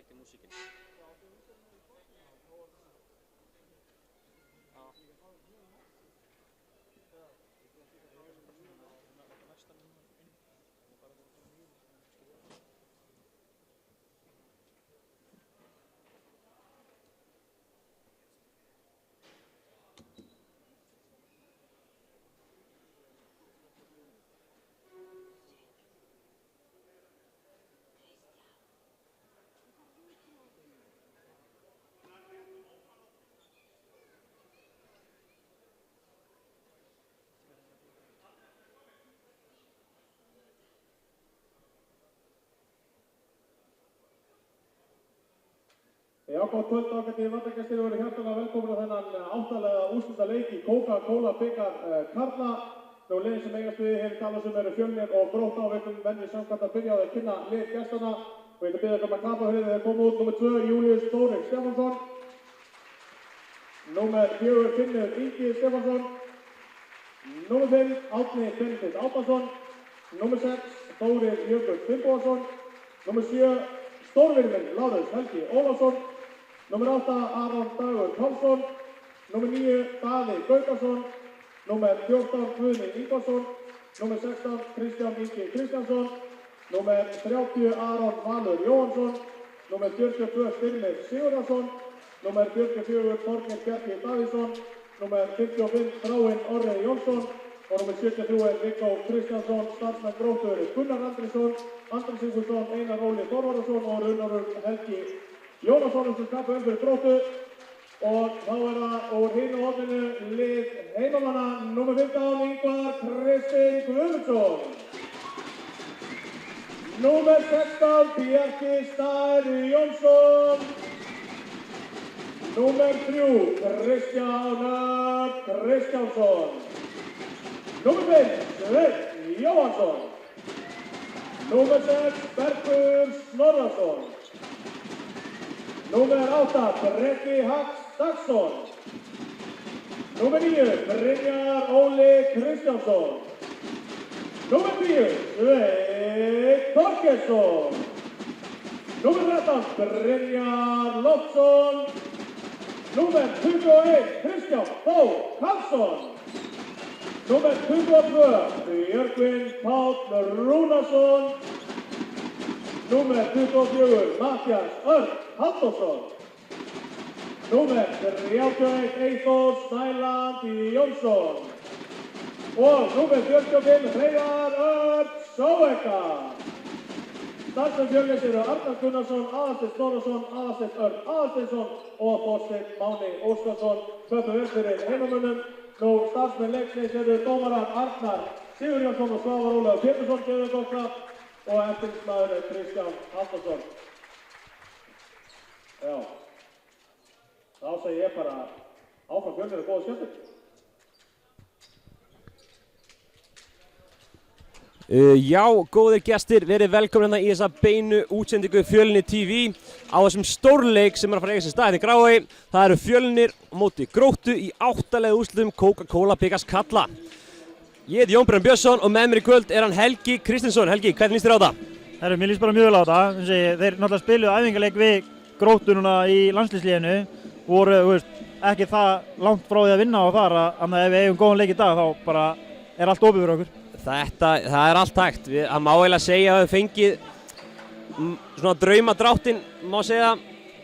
sækja músíkin. Já, gott kvöld ágættir vandagestir og verið hjartanlega velkomin á þennan áttalega úrslitaleik í Coca-Cola bikar karla. Nú liðin sem eigast við hér í Dalvík eru Fjölnir og Grótta og við venjum samkvæmt að byrja á að kynna lið gestana. Og ég ætla að biðja um að klappa fyrir þegar koma út númer 2 Júlíus Þórir Stefánsson, númer 4 Finnur Ingi Stefánsson, númer 5 Árni Benedikt Árnason, númer 6 Þórir Jökull Finnbogason, númer 7 Stórvirminn Lárus Helgi Ólafsson, númer 8 Aron Dagur Pálsson, númer 9 Daði Gautason, númer 14 Guðni Ingvarsson, númer 16 Kristján Ingi Kristjánsson, númer 30 Aron Valur Jóhansson, númer 42 Styrmir Sigurðarsson, númer 44 Þorgeir Bjarki Davíðsson, númer 55 Þráinn Orri Jónsson og númer 73 Viggo Kristjánsson. Starfsmenn Gróttu eru Gunnar Andrisson, Andri Sigurðsson, Einar Óli Þorvarðarsson og Runnar Helgi Jónasson sem skapa fyrir Gróttu. Og þá það úr hinu horninu lið heimamanna númer 15 Ingvar Kristinn Guðmundsson, númer 16 Bjarki Snær Jónsson, númer 3 Kristján Kristjánsson, númer 5 Sveinn Jóhansson, númer 6 Bergur Snorrason, númer 8 Breki Dagsson, númer 9 Brynjar Óli Kristjánsson, númer 10 Sveinn Þorgeirsson, númer 13 Brynjar Loftsson, númer 21 Kristján Þór Karlsson, númer 22 Björgvin Páll Rúnarsson, númer 24 Matthías Örn Halldórsson, númer 31 Eyþór Snæland Jónsson og númer 45 Hreiðar Örn Sóeka. Starfsmenn Fjölnis eru Arnar Gunnarsson, Aðalsteinn Snorrason, Aðalsteinn Örn Aðalsteinsson og Þorsteinn Máni Óskarsson. Klöppum vel fyrir heimamönnum. Nú starfsmenn leiksins eru dómarar Arnar Sigurjónsson og Svavar Ólafur Pétursson, gefur gott klapp, og eftirlitsmaður Kristján Halldórsson. Já. Þá segi ég bara áfram Fjölnir og góða skemmtun. Já, góðir gestir, verið velkomin í þessa beinu útsendingu Fjölnir TV á þessum stórleik sem að fara að eiga sér stað í Gráey. Það eru Fjölnir á móti Gróttu í 8 úrslitum Coca-Cola bikars karla. Ég heiti Jón Brynjar Björnsson og með mér í kvöld er hann Helgi Kristinsson. Helgi, hvernig líst þér á þetta? Mér líst bara mjög vel á þetta. Þeir náttúrulega spiluðu æfingaleik við Gróttu núna í landsliðsliðinu. Voru ekki það langt frá því að vinna á þar að ef við eigum góðan leik í dag þá bara er allt opið fyrir okkur. Það er allt hægt. Það má eiginlega segja að við fengið svona draumadráttinn, má segja.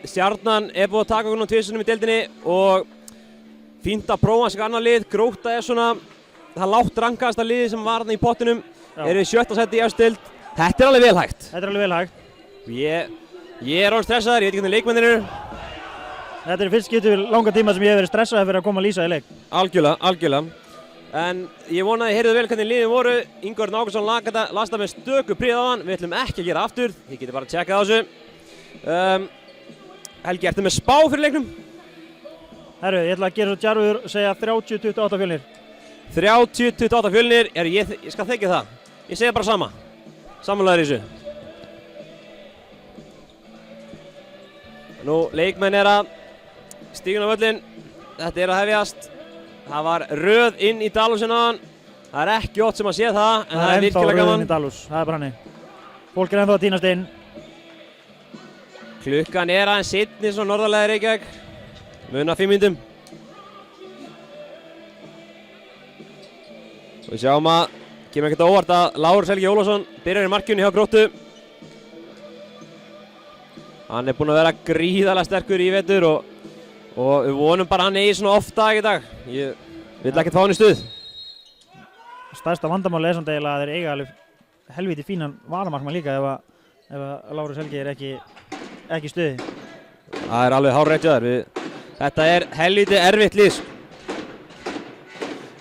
Stjarnan er búið að taka okkur tvisvar í deildinni og fínt að prófa sig annar lið. Grótta er svona það lágt rankaðasta liði sem var þarna í pottinum. Eru í 7. sæti í efstu deild. Þetta er alveg vel hægt. Þetta er alveg vel hægt. Ég er orðinn stressaður, ég veit ekki hvernig leikmennir eru. Þetta er fyrst skipti við langa tíma sem ég hef verið stressaður fyrir að koma að lýsa í leik. Algjörlega. En ég vona að þið heyrðu vel hvernig liðin voru. Ingvar Nákarsson las það með stöku prýð á hann. Við ætlum ekki að gera aftur. Þið getið bara að tjekka á þessu. Helgi, ertu með spá fyrir leiknum? Herru, ég ætla að gera svo djarfur og segja 30-28 Fjölnir. 30-28 Fjölnir. Ég skal þekja það. Ég segja bara sama. Samanlegaður í þessu. Nú, leikmenn er að stígun á völlinn. Þetta er að hefjast. Það var röð inn í Dalhús áðan. Það er ekki oft sem að sé það, en það er virkilega gaman. Það er bara hannig. Fólk er ennþá að tínast inn. Klukkan aðeins seinni svona norðarlega Reykjavík. Muna 5 mínútum. Og við sjáum að kemur ekkert óvart að Lárus Helgi Ólafsson byrjar í markinu hjá Gróttu. Hann búinn að vera gríðarlega sterkur í vetur og við vonum bara hann eigi svona off-dag í dag. Ég vil ekkert fá hann í stuð. Stærsta vandamáli samt eiginlega að þeir eiga alveg helviti fínan varamarkmann líka ef Lárus Helgi ekki í stuði. Það alveg hárrétt hjá þér. Þetta helviti erfitt lið.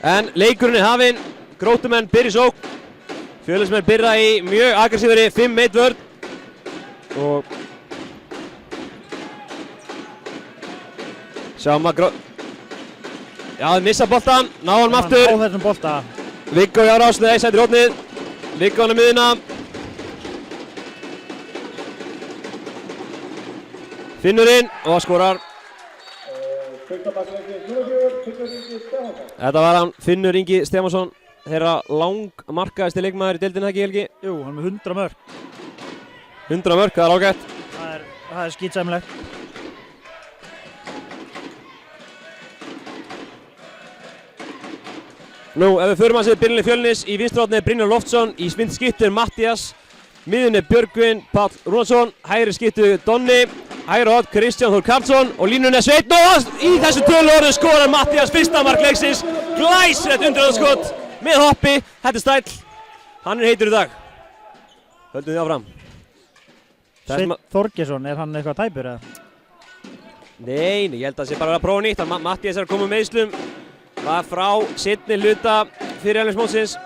En leikurinn hafinn. Gróttumenn byrja í sókn. Fjölnismenn byrja í mjög aggressífri 5-1 vörn. Og sjáum að já, þeir missa boltan, ná honum aftur. Á þessum bolta. Viggo í árásni, sætir hótnið. Viggo hann miðuna. Finnur inn og skorar. Þetta var hann Finnur Ingi Stefánsson, þeirra langmarkaðasti leikmaður í deildinni, ekki Helgi? Jú, hann með 100 mörk. 100 mörk, það ágætt. Það skítsæmilegt. Nú, ef við förum að segja byrjunlið Fjölnis, í vinstri horni Brynjar Loftsson, í skyttur Mattías, miðjunni Björgvin Páll Rúnarsson, hægri skyttu Donni, hægri horn Kristján Þór Karlsson og línunni Sveinn og í þessu töluorðu skorar Mattías fyrsta mark leiksins, glæsilegt undirhóðskot með hoppi, þetta stæll, hann heitur í dag. Höldum því áfram. Sveinn Þorgeirsson, hann eitthvað tæpur eða? Nei, ég held að það sé bara að prófa nýtt, Mattías að koma meðslum, var frá seinni hluta fyrirhálegsmótsins,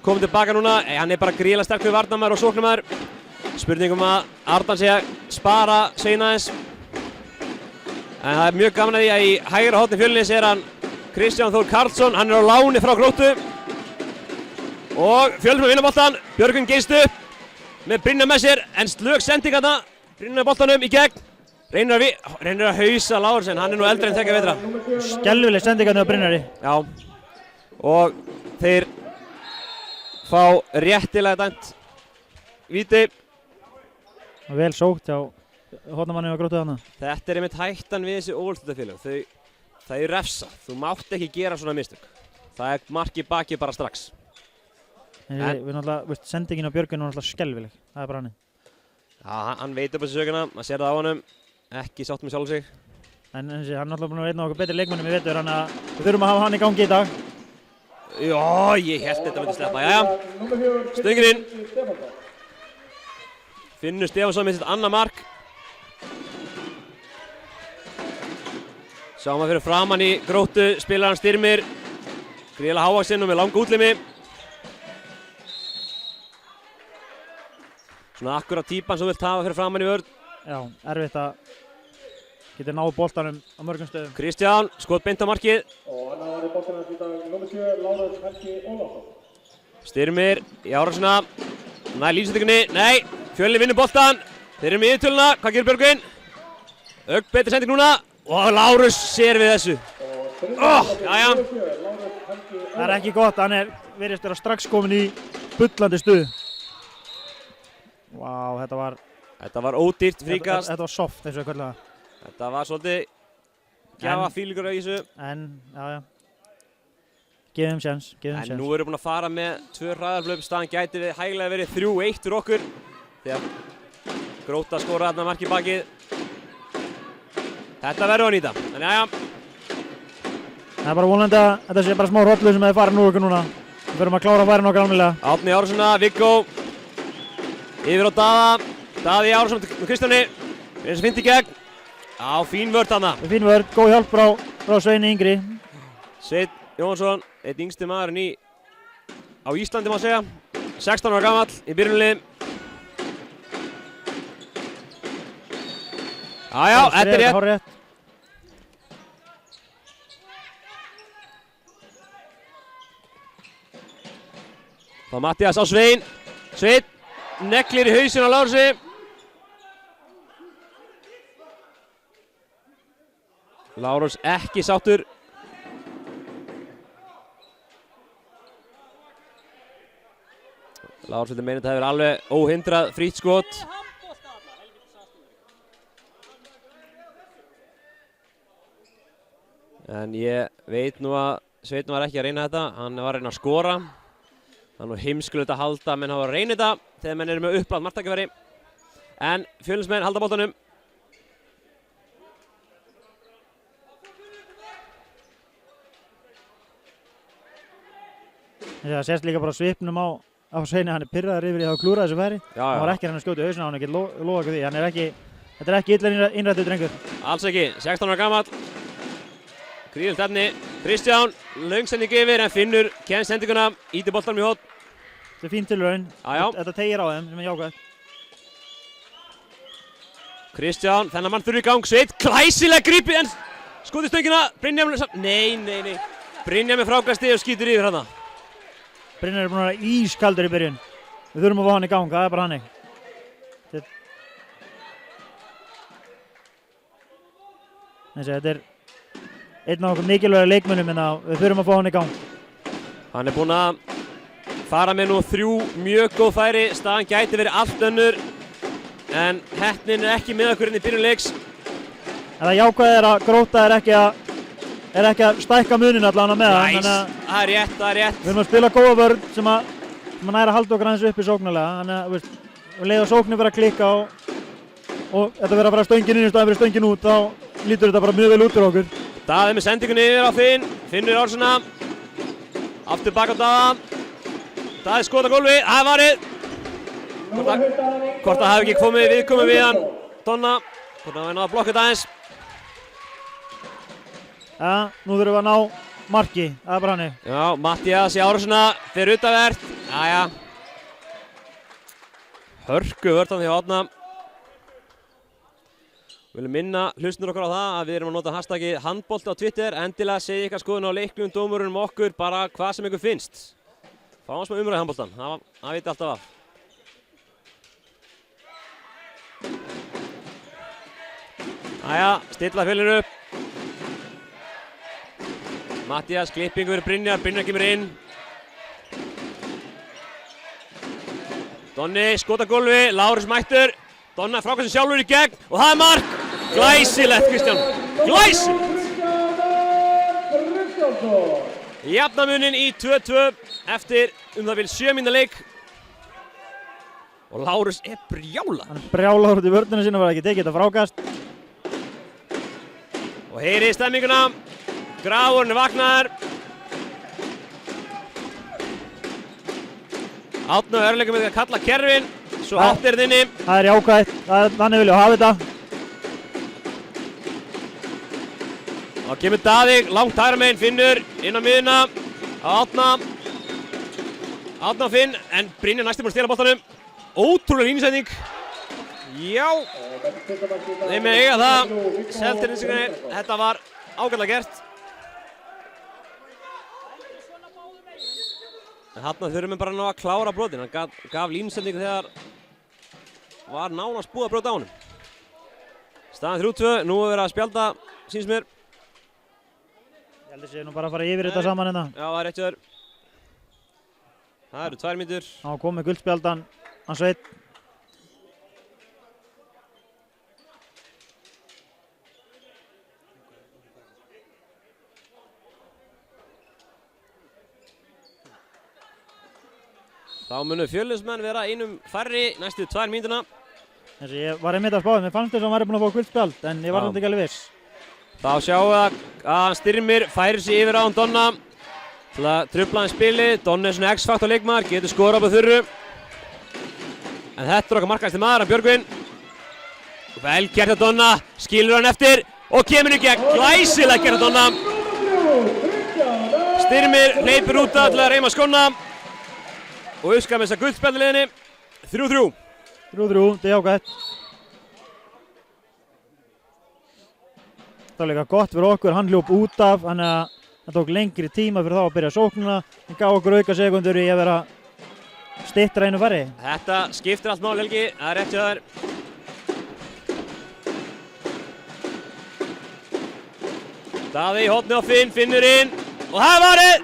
komið tilbaka núna, hann bara gríðarlega sterkur varnarmaður og sóknarmaður. Spurningum að Arnar sé að spara Svein aðeins. En það mjög gaman að því að í hægra horni Fjölnis hann Kristján Þór Karlsson, hann á láni frá Gróttu. Og Fjölnis með vinna boltan, Björgvin geist upp með Brynjar með sér, en slög sending þarna, Brynjar boltanum í gegn. Reynir að hausa Lárus, en hann nú eldri en 3 vetra. Skelfileg sendingarnu á Brynjari. Já, og þeir fá réttilega dæmt víti. Vel sótt hjá hornamanni á Gróttu þarna. Þetta einmitt hættan við þessi óvöldslutafélög. Það refsa. Þú mátt ekki gera svona mistök. Það mark í baki bara strax. Við náttúrulega, sendingin á Björgvin var náttúrulega skelfileg. Það bara hann. Já, hann veit upp þessu söguna. Maður sér það á honum. Ekki sátt með sjálf sig. En hann er náttúrulega búinn að veitna okkur betri leikmönnum í vetur, þannig að við þurfum að hafa hann í gangi í dag. Já, ég held þetta myndi sleppa. Jæja, stöngin inn. Finnur Stefánsson með sitt annað mark. Sjáum að fyrir framann í Gróttu spilar hann Styrmir. Gríðarlega hávaxinn og með langa útlimi. Svona akkurat típan sem þú vilt hafa fyrir framann í vörn. Já, erfitt að geta náðu boltanum á mörgum stöðum. Kristján, skot beint á markið. Og hann var í boltanum í dag, nr. 7, Lárus Helgi Ólafsson. Styrmir í árásina. Nær lífsendingunni, nei, Fjölnir vinnur boltan. Þeir eru með yfirtöluna, hvað gerir Björgvin? Betri sending núna og Lárus sér við þessu. Jæja. Það er ekki gott, hann virðist vera strax komin í bullandi stuð. Vá, þetta var ódýrt fríkast. Þetta var soft eins og ég kallaði það. Þetta var svolítið gjafa fílingur á þessu. En, já. Gefum sjans, En nú erum við búin að fara með 2 hraðarhlaup. Staðan gæti hæglega verið 3-1 fyrir okkur. Þegar Gróta skoraði þarna mark í bakið. Þetta verður að nýta. En jæja. Það er bara vonandi að þetta sé bara smá hrollu sem hefur farið nú okkur núna. Við verðum að klára færin okkar almennilega. Árni Árásson, Viggo. Yfir á Daða. Daði Árásson með Kristjáni. Eins og fint í gegn. Já, fín vörð þarna. Fín vörð, góð hjálp frá Sveini Yngri. Sveinn Jónsson, einn yngsti maðurinn á Íslandi má segja. 16 ára gamall í byrjunarliði. Já, þetta er rétt. Hárrétt. Þá Mattías á Svein. Sveinn neglir í hausinn á Lárusi. Lárus ekki sáttur. Lárus vildi meina þetta hefur alveg óhindrað frítt skot. En ég veit nú að Sveinn var ekki að reyna þetta, hann var að reyna að skora. Það er nú heimskulegt að halda menn hafa að reyna þetta þegar menn eru með upplátt marktækifæri. En Fjölnismenn halda boltanum. Það sést líka bara svipnum á Sveini, hann er pirraður yfir því að hafa klúrað þessu færi. Hann var ekki að reyna að skjóta í hausinn á hann, ég get lofa ykkur því. Þetta er ekki illa innrættur drengur. Alls ekki, 16 ára gamall. Gríðilegt efni. Kristján, löng sending yfir en Finnur kemst sendinguna, ítir boltanum í hótt. Þetta er fín tilraun. Já. Þetta tegir á þeim sem er jákvæmt. Kristján, þennan mann þurfi í gang. Sveinn, glæsilega grípið en skotið stöngina. Brynjar, nei. Brynjar með frákasti og skýtur yfir hana. Brynjar er búinn að vera ískaldur í byrjun. Við þurfum að fá hann í gang, það er bara hannig. Þetta er einn af okkur mikilvæga leikmönnum en við þurfum að fá hann í gang. Hann er búinn að fara með nú 3 mjög góð færi. Staðan gæti verið allt önnur. En heppnin er ekki með okkur inn í byrjun leiks. En það jákvæða er að Gróta er ekki að stækka munin allan með það. Það er rétt. Við erum að spila góða vörn sem að næra að halda okkur aðeins uppi sóknarlega. Þannig að leið að sóknin vera að klikka og þetta vera að fara stöngin inn í staðinn fyrir stöngin út, þá lítur þetta bara mjög vel út fyrir okkur. Daði með sendingunni yfir á Finn. Finnur Ársuna. Aftur bak á Daða. Daði skot á gólfi. Það er varið. Hvort það hafi ekki komið viðkomið við hann. Donna. Hvort það hafi náða að blokka þetta aðeins. Ja, nú þurfum við að ná marki, það er bara hannig. Já, Mattías í Árásuna fyrir utanvert. Jæja. Hörku vörðan því á Árna. Við viljum minna hlustundur okkar á það að við erum að nota hashtagið handbolti á Twitter. Endilega segja ykkar skoðun á leiknum, dómurunum okkur, bara hvað sem ykkur finnst. Fáum smá umræði handboltan, það viti alltaf af. Jæja, stilla Fjölnir upp. Mattías, klippingu fyrir Brynjar kemur inn. Donni, skot á gólfi, Lárus mættur. Donna frákvæmst sjálfur í gegn og það er mark! Glæsilegt, Kristján! Glæsilegt! Jafnamunin í 2-2 eftir það bil 7 mínútna leik. Og Lárus er brjálaður. Hann er brjálaður út í vörnina sinna, var ekki tekið þetta frákast. Og heyri stemminguna. Grafurinn er vaknaður. Átna og örleikum með því að kalla kerfin. Svo átt er þinni. Það er jákvætt. Þannig viljum við hafa þetta. Þá kemur Daði, langt hægra megin, Finnur inn á miðuna. Átna og Finn, en Brynjar næstum búinn að stela boltanum. Ótrúlega línusending. Já. Þeir með eiga það. Seltjarnarnesingurinn, þetta var ágætlega gert. En þarna þurfum við bara að ná að klára brotin. Hann gaf línusendingu þegar var nánast búið að brota á honum. Staðan 3-2, nú er verið að spjalda, síns mér. Ég held að sé nú bara að fara yfir þetta saman hérna. Já, það er rétt hjá þér. Það eru 2 mínútur. Hann kom með guldspjaldan, hann Sveinn. Þá munu Fjölnismenn vera einum færri næstu 2 mínútuna. Ég var einmitt að spá, mér fannst þess að hann væri búinn að fá guldspjald, en ég var ekki alveg viss. Þá sjáum við að hann Styrmir færir sig yfir á hann Donna til að trufla hann spilið. Donna er svona X-faktor leikmaður, getur skorað upp á þurru. En þetta er okkar markahæsti maður, hann Björgvin. Vel gert að Donna, skilur hann eftir og kemur í gegn. Glæsilega gert að Donna. Styrmir hleypur út að til að reyma skóna. Og uppskar með þessa guldspjaldaliðinni. 3-3. 3-3, þetta er jákvætt. Það var líka gott fyrir okkur, hann hljóp út af, þannig að það tók lengri tíma fyrir þá að byrja sóknuna. Það gaf okkur auka sekundur í að vera styttra einu færri. Þetta skiptir allt mál, Helgi, það er rétt hjá þér. Daði í hornið á Finn, Finnur inn og það er varið!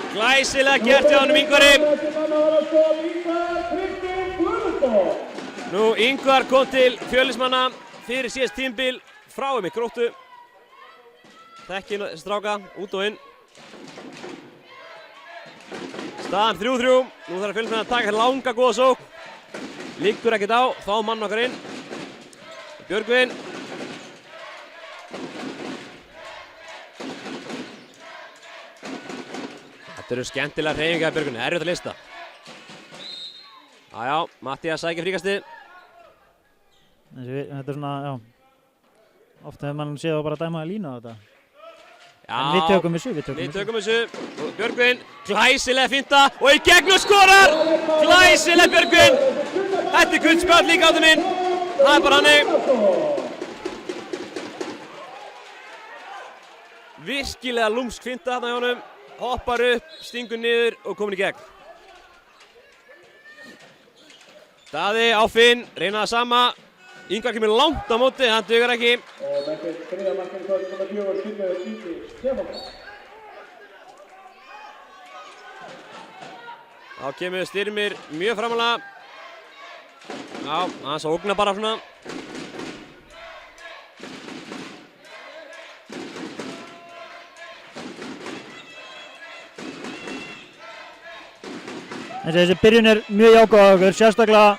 Glæsilega gert hjá honum Ingvari. Nú Ingvar kom til Fjölnismanna fyrir síðast tímabil frá Gróttu. þekki þessi stráka, út og inn. Staðan 3-3, nú þarf Fjölnismenn að taka langa góða sókn. Liggur ekkert á, þá mann okkar inn. Björgvin. Þetta eru skemmtilega hreyfingar Björgvin, erfitt að lista. Já, Mattías sækir fríkastið. Þetta er svona, já. Oft hefur mann séð að bara dæma að lína á þetta. Já, en við tökum þessu, við tökum þessu. Og Björgvin, glæsilega finta og í gegn og skorar! Glæsilega Björgvin! Þetta er guldspjald líka áttu minn. Það er bara hannig. Virkilega lúmsk finta þarna hjá honum. Hoppar upp, stingur niður og komin í gegn. Daði á Finn, reyna það sama. Ingvar kemur langt á móti, hann dugar ekki. Og þetta er þriðja markið í kvöld, nummer 4, Styrmir Ingi Stefánsson. Þá kemur Styrmir mjög framalega. Já, aðeins að ógna bara svona. Þessi byrjun er mjög jákvæð á okkur, sérstaklega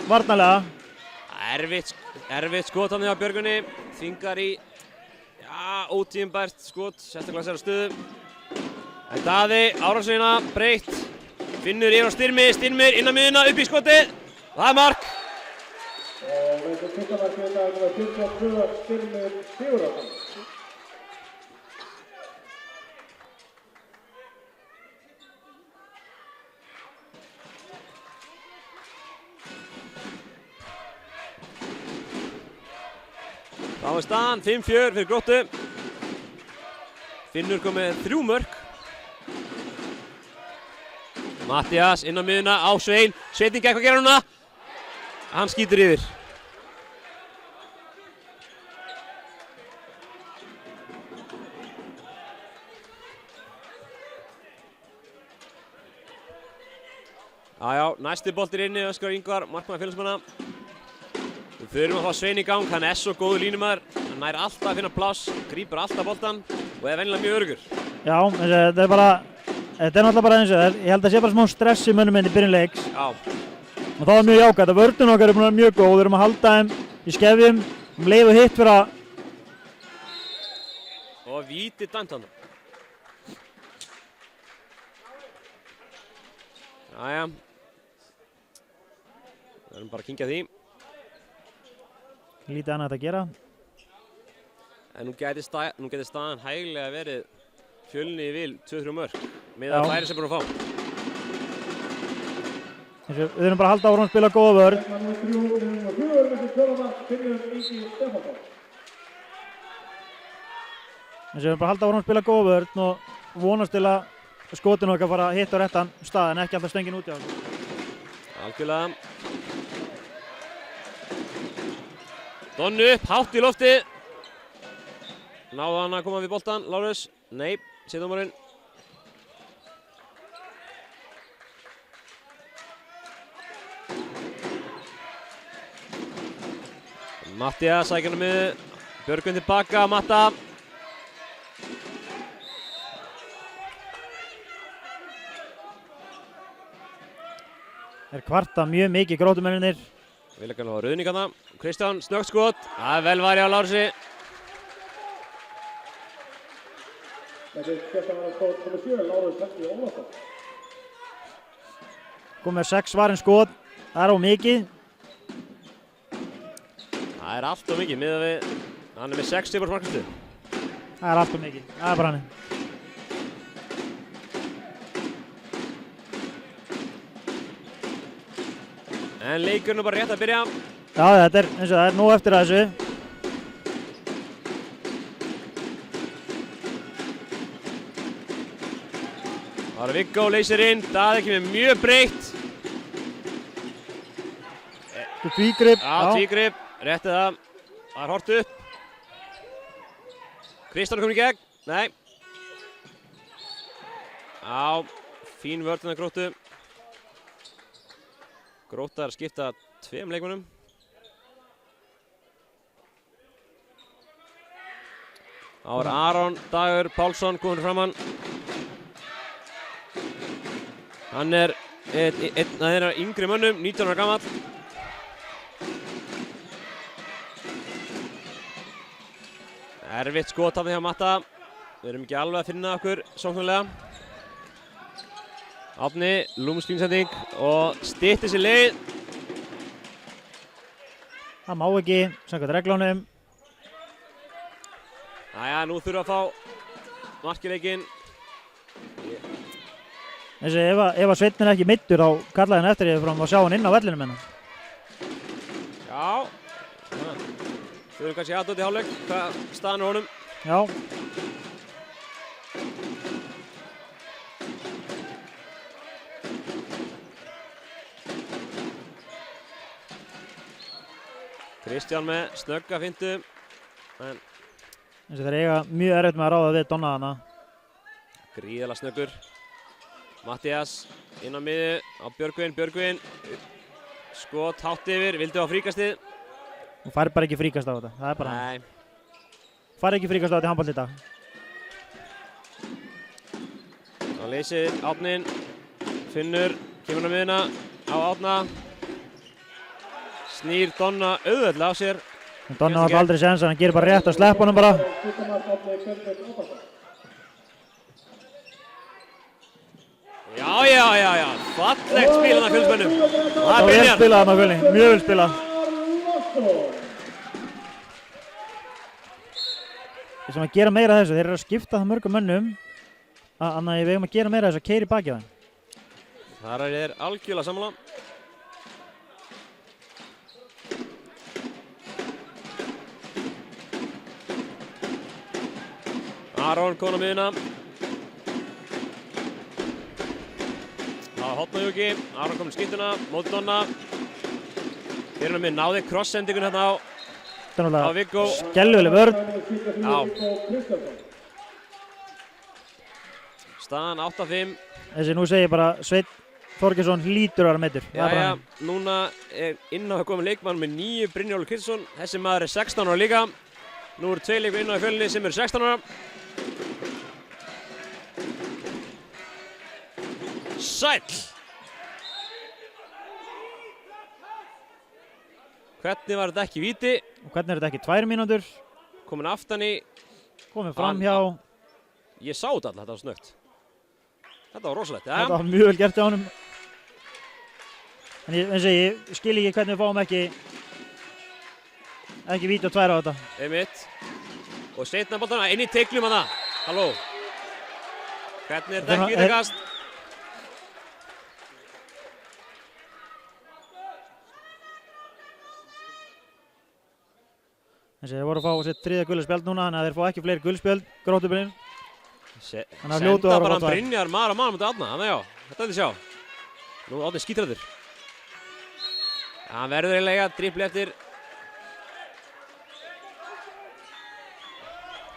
varnarlega. Erfitt skot hann hjá Björgvinni. Þvingar í, ótímabært skot, sérstaklega sér á stöðu. En Daði, árásina, breytt. Finnur yfir á Styrmir inn á miðjuna, upp í skotið. Það er mark. Og þetta er fyrsta markið í dag, nummer 42, Styrmir Sigurðarsson. Þá er staðan 5-4 fyrir Gróttu. Finnur kom með 3 mörk. Mattías inn á miðjuna á Svein. Sveinn gekk að gera núna. Hann skýtur yfir. Já, næsti boltir inni, Óskar Ingvar, markmaður Fjölnismanna. Við förum að fá Svein í gang, hann er svo góður línumaður. Hann nær alltaf að finna pláss, grípur alltaf boltan og er venjulega mjög öruggur. Já, þetta er náttúrulega bara eins og það. Ég held að það sé bara smá stress í mönnum í byrjun leiks. Já. Og það var mjög jákvæmt. Vörðun okkar er búin að vera mjög góð. Við erum að halda þeim í skefjum, leið og hitt fyrir að... Og víti dæmt hann. Jæja. Við erum bara að kyngja því. Lítið annað að gera. En nú gæti staðan hæglega verið Fjölni í vil 2-3 mörk með að færi sem búin að fá. Við erum bara að halda áfram að spila góða vörð. Nummer 3, nummer 4, þessi fjórðamark, Styrmir Ingi Stefánsson. Við erum bara að halda áfram að spila góða vörð og vonast til að skotinu okkar fara að hitta á réttan stað en ekki alltaf stöngin út í okkur. Algjörlega. Donnu upp, hátt í lofti. Náðu hann að koma við boltan, Lárus? Nei, siðdómarinn. Mattías sækir hann með. Björgvin tilbaka, Matta. Þeir kvarta mjög mikið Gróttumennirnir. Vilja kannu hafa rauðning hana. Kristján, snöggt skot. Það er vel varið á Lárusi. Þetta er fyrsta markið nummer 7, Lárus Helgi Ólafsson. Kom með 6 varinn skot. Það er á mikið. Það er allt of mikið miðað við. Hann er með 6 stigum á markastuð. Það er allt of mikið. Það er bara hann. En leikurinn er bara rétt að byrja. Já, þetta er eins og það er nóg eftir að þessu. Það er Viggo, leysir inn. Daði kemur mjög breytt. Tvígrip. Já, tvígrip. Réttið það. Það er hort upp. Kristján er komin í gegn. Nei. Já, fín vörðin að Gróttu. Grótta er að skipta 2 leikmönnum. Það var Aron Dagur Pálsson komin framann. Hann er einn af þeirra yngri mönnum, 19 ára gamall. Erfitt skot af því hjá Matta. Við erum ekki alveg að finna okkur sóknarlega. Árni, lúmskynsending og styttir sér leið. Það má ekki, samkvæmt reglunum. Jæja, nú þurfum við að fá markileikinn. Þessi, ef að Sveinn er ekki meiddur þá kallaði hann eftir yfir fram og sjá hann inn á vellinum hennar. Já. Við erum kannski aðdótt í hálfleik. Hvað staðan er honum? Já. Kristján með snögga fintu. Þessi þeir eiga mjög erfitt með að ráða við Donna hana. Gríðarlega snöggur. Mattías inn á miðju á Björgvin. Skot hátt yfir, vildu á fríkastið. Hún fær bara ekki fríkast á þetta, það er bara hann. Fær ekki fríkast á þetta í handbolta í dag. Þá leysir Árnin, Finnur, kemur á miðjuna á Árna. Snýr Donna auðveldlega á sér. Donna var aldrei séns, hann gerir bara rétt að sleppa honum bara. Já. Fallegt spil hann af Fjölnismönnum. Það er vel byrjar. spilað hann á Fjölni, mjög vel spilað. Þeir sem að gera meira af þessu, þeir eru að skipta það mörgum mönnum. Þannig að við eigum að gera meira af þessu að keyra í baki á þeim. Þar er þeir algjörlega sammála. Aron kom á miðjuna. Það var Hotnajúki. Aron kom í skiptuna, móti Donna. Fyrir með náði cross-sendingun hérna á Viggo. Skelfileg vörn. Já. Staðan 8-5. Þessi nú segir bara Sveinn Þorgeirsson hlýtur að vera meiddur. Jæja, núna er inn á að koma leikmann með 9, Brynjólfur Kristjánsson. Þessi maður er 16 ára líka. Nú eru 2 leikmenn inn á í Fjölni sem eru 16 ára. Sæll! Hvernig var þetta ekki víti? Og hvernig er þetta ekki 2 mínútur? Komin aftan í. Komið fram hjá. Ég sá þetta alltaf, þetta var snöggt. Þetta var rosalegt, ja. Þetta var mjög vel gert hjá honum. En ég skil ekki hvernig við fáum ekki víti og 2 á þetta. Einmitt. Og seinna boltana inn í teiklum hana. Halló. Hvernig er þetta ekki vítakast? Þessi þeir voru að fá sitt 3. gula spjald núna, þannig að þeir fá ekki fleiri gulspjöld, Gróttubyrinn. Senda bara Brynjar maður á mann mútið Árna, þannig já, þetta vildi sjá. Nú Árni skítrættur. Hann verður eiginlega dribbli eftir.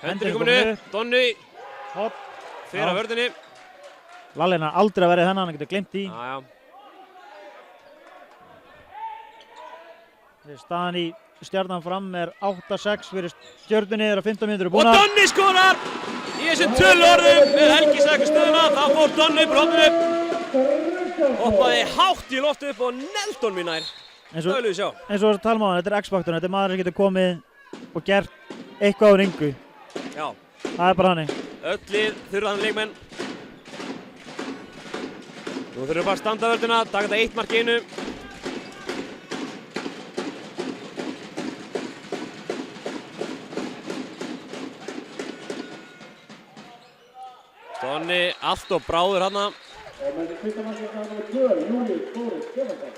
Höndin er komin upp, Donni fyrir að vörðinni. Lallin har aldrei verið þennan, hann getur glemt í. Staðan í Stjarnan Fram er 8-6 fyrir Stjörnunni, þeirra 15 mínútur búnar. Og Donni skorar! Í þessum töluorðum með Helgi Sækur stöðuna, þá fór Donni upp hoppaði. Hoppaði hátt í loftu upp og neldon mín nær. Það viljum við sjá. Eins og talum á hann, þetta er X-faktorinn, þetta er maður sem getur komið og gert eitthvað á ringu. Já. Það er bara hannig. Öll lið þurfa þannig leikmenn. Nú þurfum við bara að standa vörðina, taka þetta 1 mark í einu. Donni allt og bráður hana. Og með því fyrsta mannsleikna nummer 2, Július Þórir Stefánsson.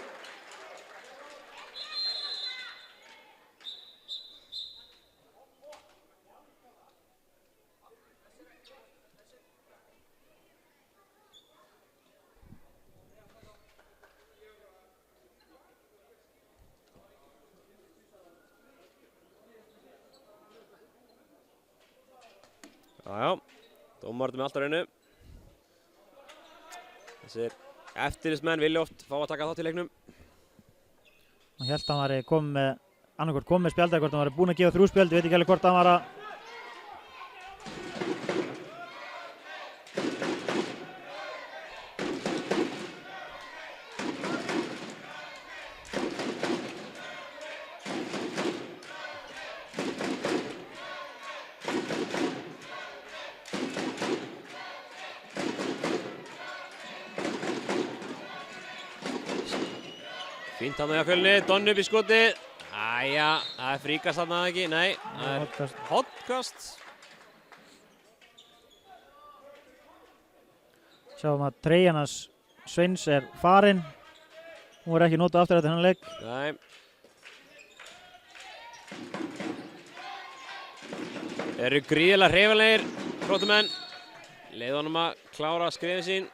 Já. Dómarinn með allt á reynu. Þessir eftirlitsmenn vilja oft fá að taka þátt í leiknum. Hann hélt að hann var annarkvort komið með spjald eða hvort hann var búinn að gefa 3 spjöld, ég veit ekki alveg hvort hann var að Fínt hann á Fjölni, Donni upp í skoti. Æja, það er fríkast þarna ekki, nei. Það er hotkast. Sjáum að treyjan hans Sveins er farin. Hún verður ekki notað aftur eftir hennar leik. Nei. Eru gríðilega hreyfanlegir, Gróttumenn. Leið honum að klára skrifin sín.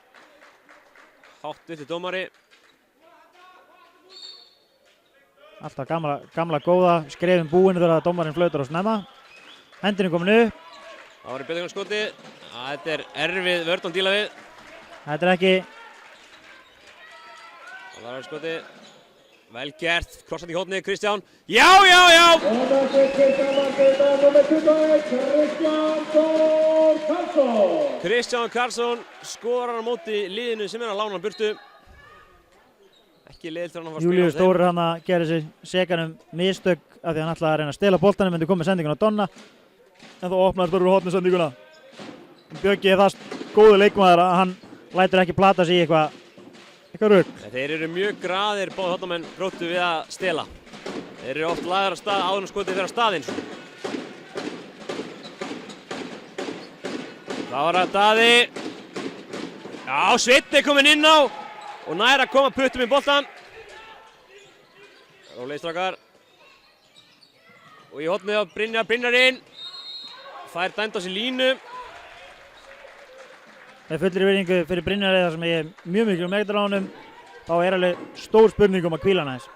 Hátt upp til dómari. Alltaf gamla góða skrefin búin þegar dómarinn flautar á snemma. Hendurinn komin upp. Það var í Björn skoti. Þetta er erfið vörn að díla við. Þetta er ekki... Það var skoti. Vel gert. Krossandi í hótni, Kristján. Já, já, já! Og það er Kristján Margreta, nummer 21, Kristján Þór Karlsson. Kristján Karlsson skorar á móti liðinu sem er að lána hann burtu. Ekki leiðilt fyrir hann að fara að spila á Júlíus Þór hann að gera sig sekan mistök af því hann ætlaði að reyna að stela boltanum, myndi komið sendinguna á Donna. En þá opnar Þór úr hotni sendinguna. Björki er það góðu leikmaður að hann lætur ekki plata sig í eitthvað rugg. Þeir eru mjög graðir báðu hotnamenn Gróttu við að stela. Þeir eru oft lagðar á stað áður en skotið fyrir á staðinn. Það var að Daði. Já, Sveinn er kominn inn á og nær að koma puttum í boltan. Rólegir strákar. Og í hotnið á Brynjar inn. Fær dæmt á sig línu. Með fullri virðingu fyrir Brynjar þar sem ég er mjög mikil meðgættur á honum, þá er alveg stór spurning að hvíla hann aðeins.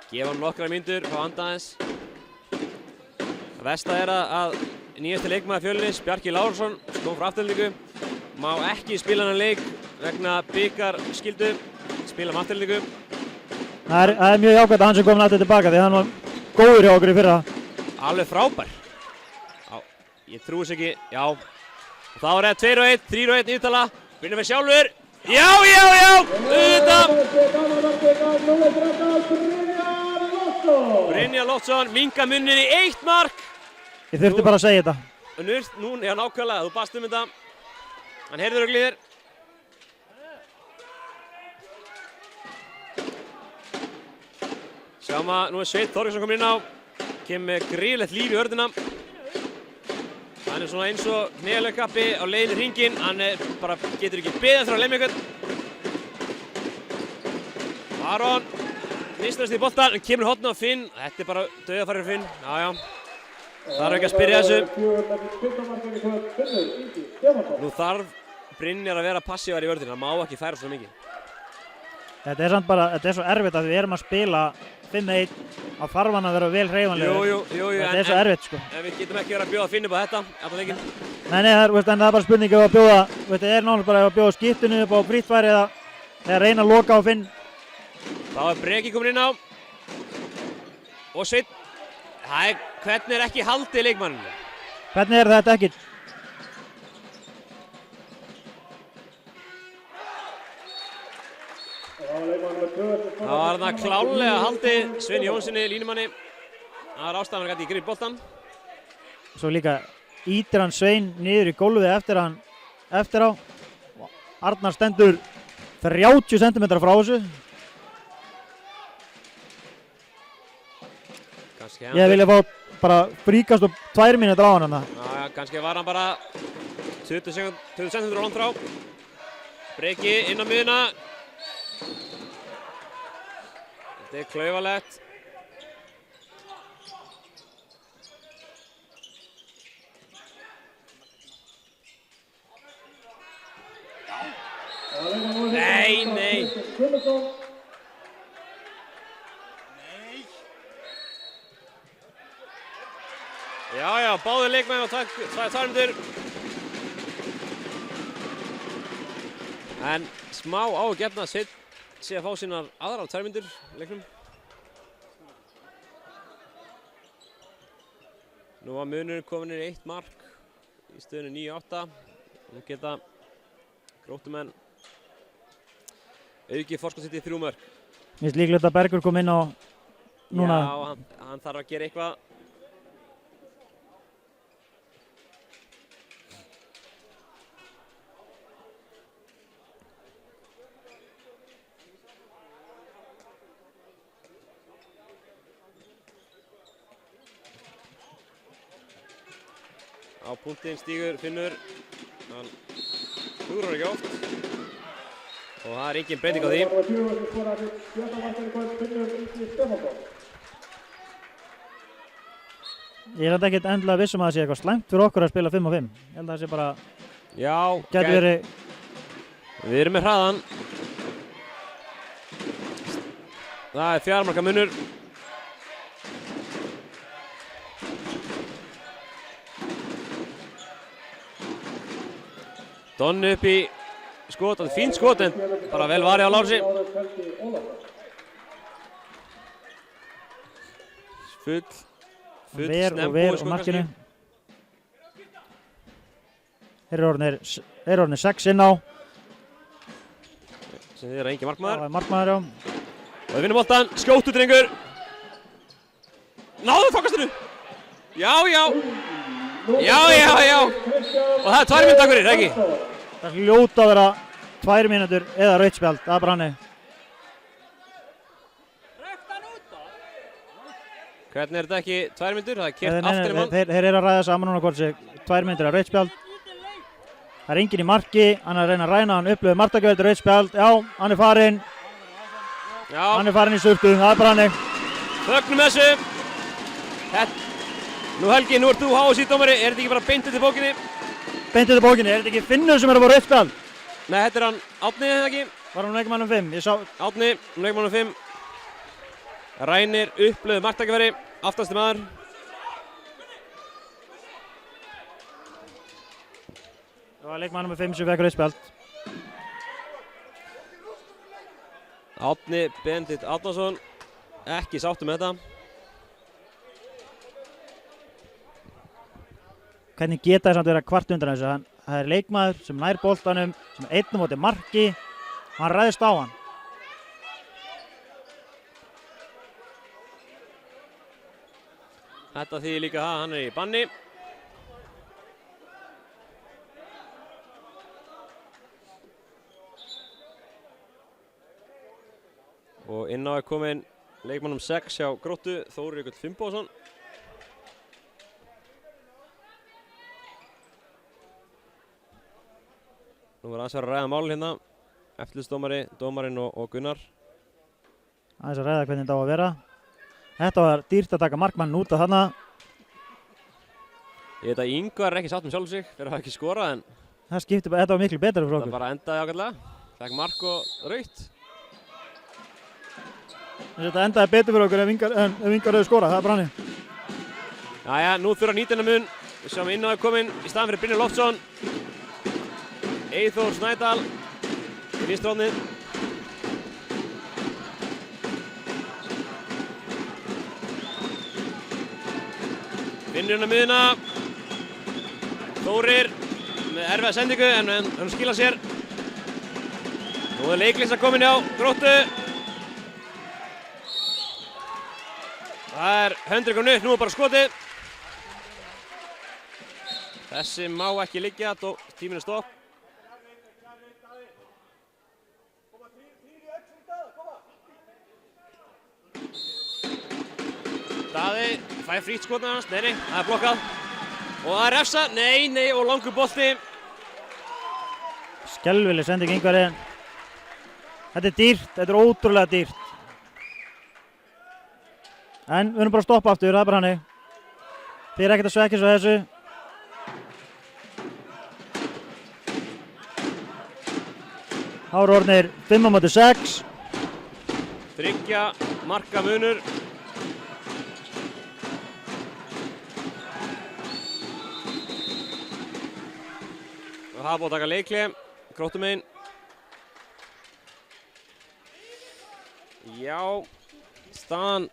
Gefa hann nokkra mínútur, fá anda aðeins. Það versta er að nýjasti leikmaður Fjölnis, Bjarki Lárusson, kom frá afturlendingu. Má ekki spila hann leik vegna bikarskyldu, spila með afturlendingu. Það er mjög jákvæmt að hann sem komin aftur tilbaka því hann var góður hjá okkur í fyrra. Alveg frábær. Já, ég trúi þess ekki, já. Og þá er það 2-1, 3-1 yfirtala. Brynjar fyrir sjálfur. Já, já, já! Auðvitað! Brynjar Loftsson minkar munnin í 1 mark. Ég þurfti bara að segja þetta. Núna, já nákvæmlega, þú baðst þetta. Hann heyrður og glýðir. Sjáum að nú er Sveinn Þorgeirsson komin inn á. Kemur með gríðlegt líf í vörðina. Hann er svona eins og hneðalögkappi á leiðinni hringinn. Hann bara getur ekki beðið þar að lemja einhvern. Aron minnstast í boltan, en kemur hotna á Finn. Þetta er bara dauðafærir Finn. Já, já. Þarf ekki að spyrja þessu. Nú þarf Brynjar að vera passívar í vörðina. Það má ekki færa svona mikið. Þetta er samt bara, þetta er svo erfitt að við erum að spila 5-1 á þarf hann að vera vel hreyfanlegur. Jú, þetta er svo erfitt sko. En við getum ekki verið að bjóða Finn upp á þetta, allan leikinn. Nei, það er bara spurning að bjóða, það er náttúrulega bara að bjóða skiptinu upp á frítfæri eða reyna að loka á Finn. Þá er Breki komin inn á. Og Sveinn, hvernig er ekki haldið leikmanninu? Hvernig er þetta ekki? Það var þarna klálega haldið Sveini Jónssoni línumanni. Það var ástæðan að gæti í grip boltan. Svo líka ítir hann Svein niður í gólfið eftir á. Arnar stendur 30 cm frá þessu. Ég vilja fá bara fríkast og 2 mínútur á hann. Já, kannski var hann bara 20 cm langt frá. Breki inn á miðuna. Þetta er klaufalegt. Nei. Já, báðir leikmenn á 2 mínútur. En smá ágefna Sveinn sé að fá sínar aðrar 2 mínútur leiknum. Nú var munurinn komin í 1 mark í stöðunni 9-8. Nú geta Gróttumenn aukið forskot sitt í 3 mörk. Mér finnst líklegt að Bergur kom inn á núna. Já, hann þarf að gera eitthvað. Á punktinn stígur Finnur. Hann hugrar ekki oft. Og það engin breyting á því. Ég er ekkert endilega viss að það sé eitthvað slæmt fyrir okkur að spila 5 á 5. Ég held að það sé bara... Já, Gæti verið... Við erum með hraðan. Það 4 marka munur. Donni upp í skot, það fínt skot en bara vel varið á Lársi. Full Ver og snembúið á markinu. Þeir eru orðnir 6 inn á. Sem þið engin markmaður. Það markmaður, já. Og við vinnum boltan, skjóttu drengur. Náðu fangastinu. Já. Og það 2 mínútur takk fyrir, ekki? Það hljóta að vera 2 mínútur eða rautt spjald, það er bara hannig. Hvernig er þetta ekki 2 mínútur? Það keyrt aftur í mann. Þeir eru að ræða saman núna hvort sig 2 mínútur að rautt spjald. Það er enginn í marki, hann er að reyna að ræna, hann upplöfði marktakaveldi rautt spjald. Já, hann er farinn. Já. Hann er farinn í surtu, það er bara hannig. Fögnum þessu. Nú Helgi, nú ert þú HSÍ dómari, er þetta ekki bara beint til bókinni? Beint til bókinni, er þetta ekki Finnur sem er að fá rautt spjald? Nei, þetta er hann Árni, eða ekki? Var hann leikmannum 5? Ég sá... Árni, leikmannum 5. Rænir upplöfði marktakaveldi, aftasti maður. Það var leikmannum 5 sem fekk rautt spjald. Árni Benedikt Árnason, ekki sáttur með þetta. Hvernig geta þess að vera kvart undan þessu? Það er leikmaður sem nær boltanum, sem er 1 á móti marki. Hann ræðist á hann. Þetta þýðir líka það, hann er í banni. Og inn á er kominn leikmannum 6 hjá Gróttu, Þórir Jökull Finnbogason. Nú var aðeins að ræða málun hérna, eftirlitsdómari, dómarinn og Gunnar. Aðeins að ræða hvernig þetta á að vera. Þetta var dýrt að taka markmann út af þarna. Ég veit að Ingvar er ekki sátt með sjálf sig fyrir að hafa ekki skorað en Það skipti bara, þetta var miklu betra fyrir okkur. það bara endaði ágætlega. Fekk mark og rautt. Þetta endaði betur fyrir okkur ef Ingar hefur skorað, það er bara hannig. Jæja, nú þurfa nýtina mun. Við sjáum inn á að kominn í staðan fyrir Brynjar Loftsson. Eyþór Snædal í vinstri. Finnur hann að miðuna. Þórir með erfiða sendingu en hann skila sér. Nú er leiklista komin hjá Gróttu. Það er höndri komin upp, nú er bara skotið. Þessi má ekki liggja, tíminn er stopp. Daði fær frítt skotna hans, nei, það er blokkað. Og það er refsa, nei, og langur bolti. Skelvileg sending Ingvari. Þetta er dýrt, þetta er ótrúlega dýrt. En við erum bara að stoppa aftur, það er bara hannig. Þið er ekkert að svekja svo þessu. Þá eru orðnir 5 á móti 6. 3 marka munur. Og það er búið að taka leikli, Gróttumegin. Já, staðan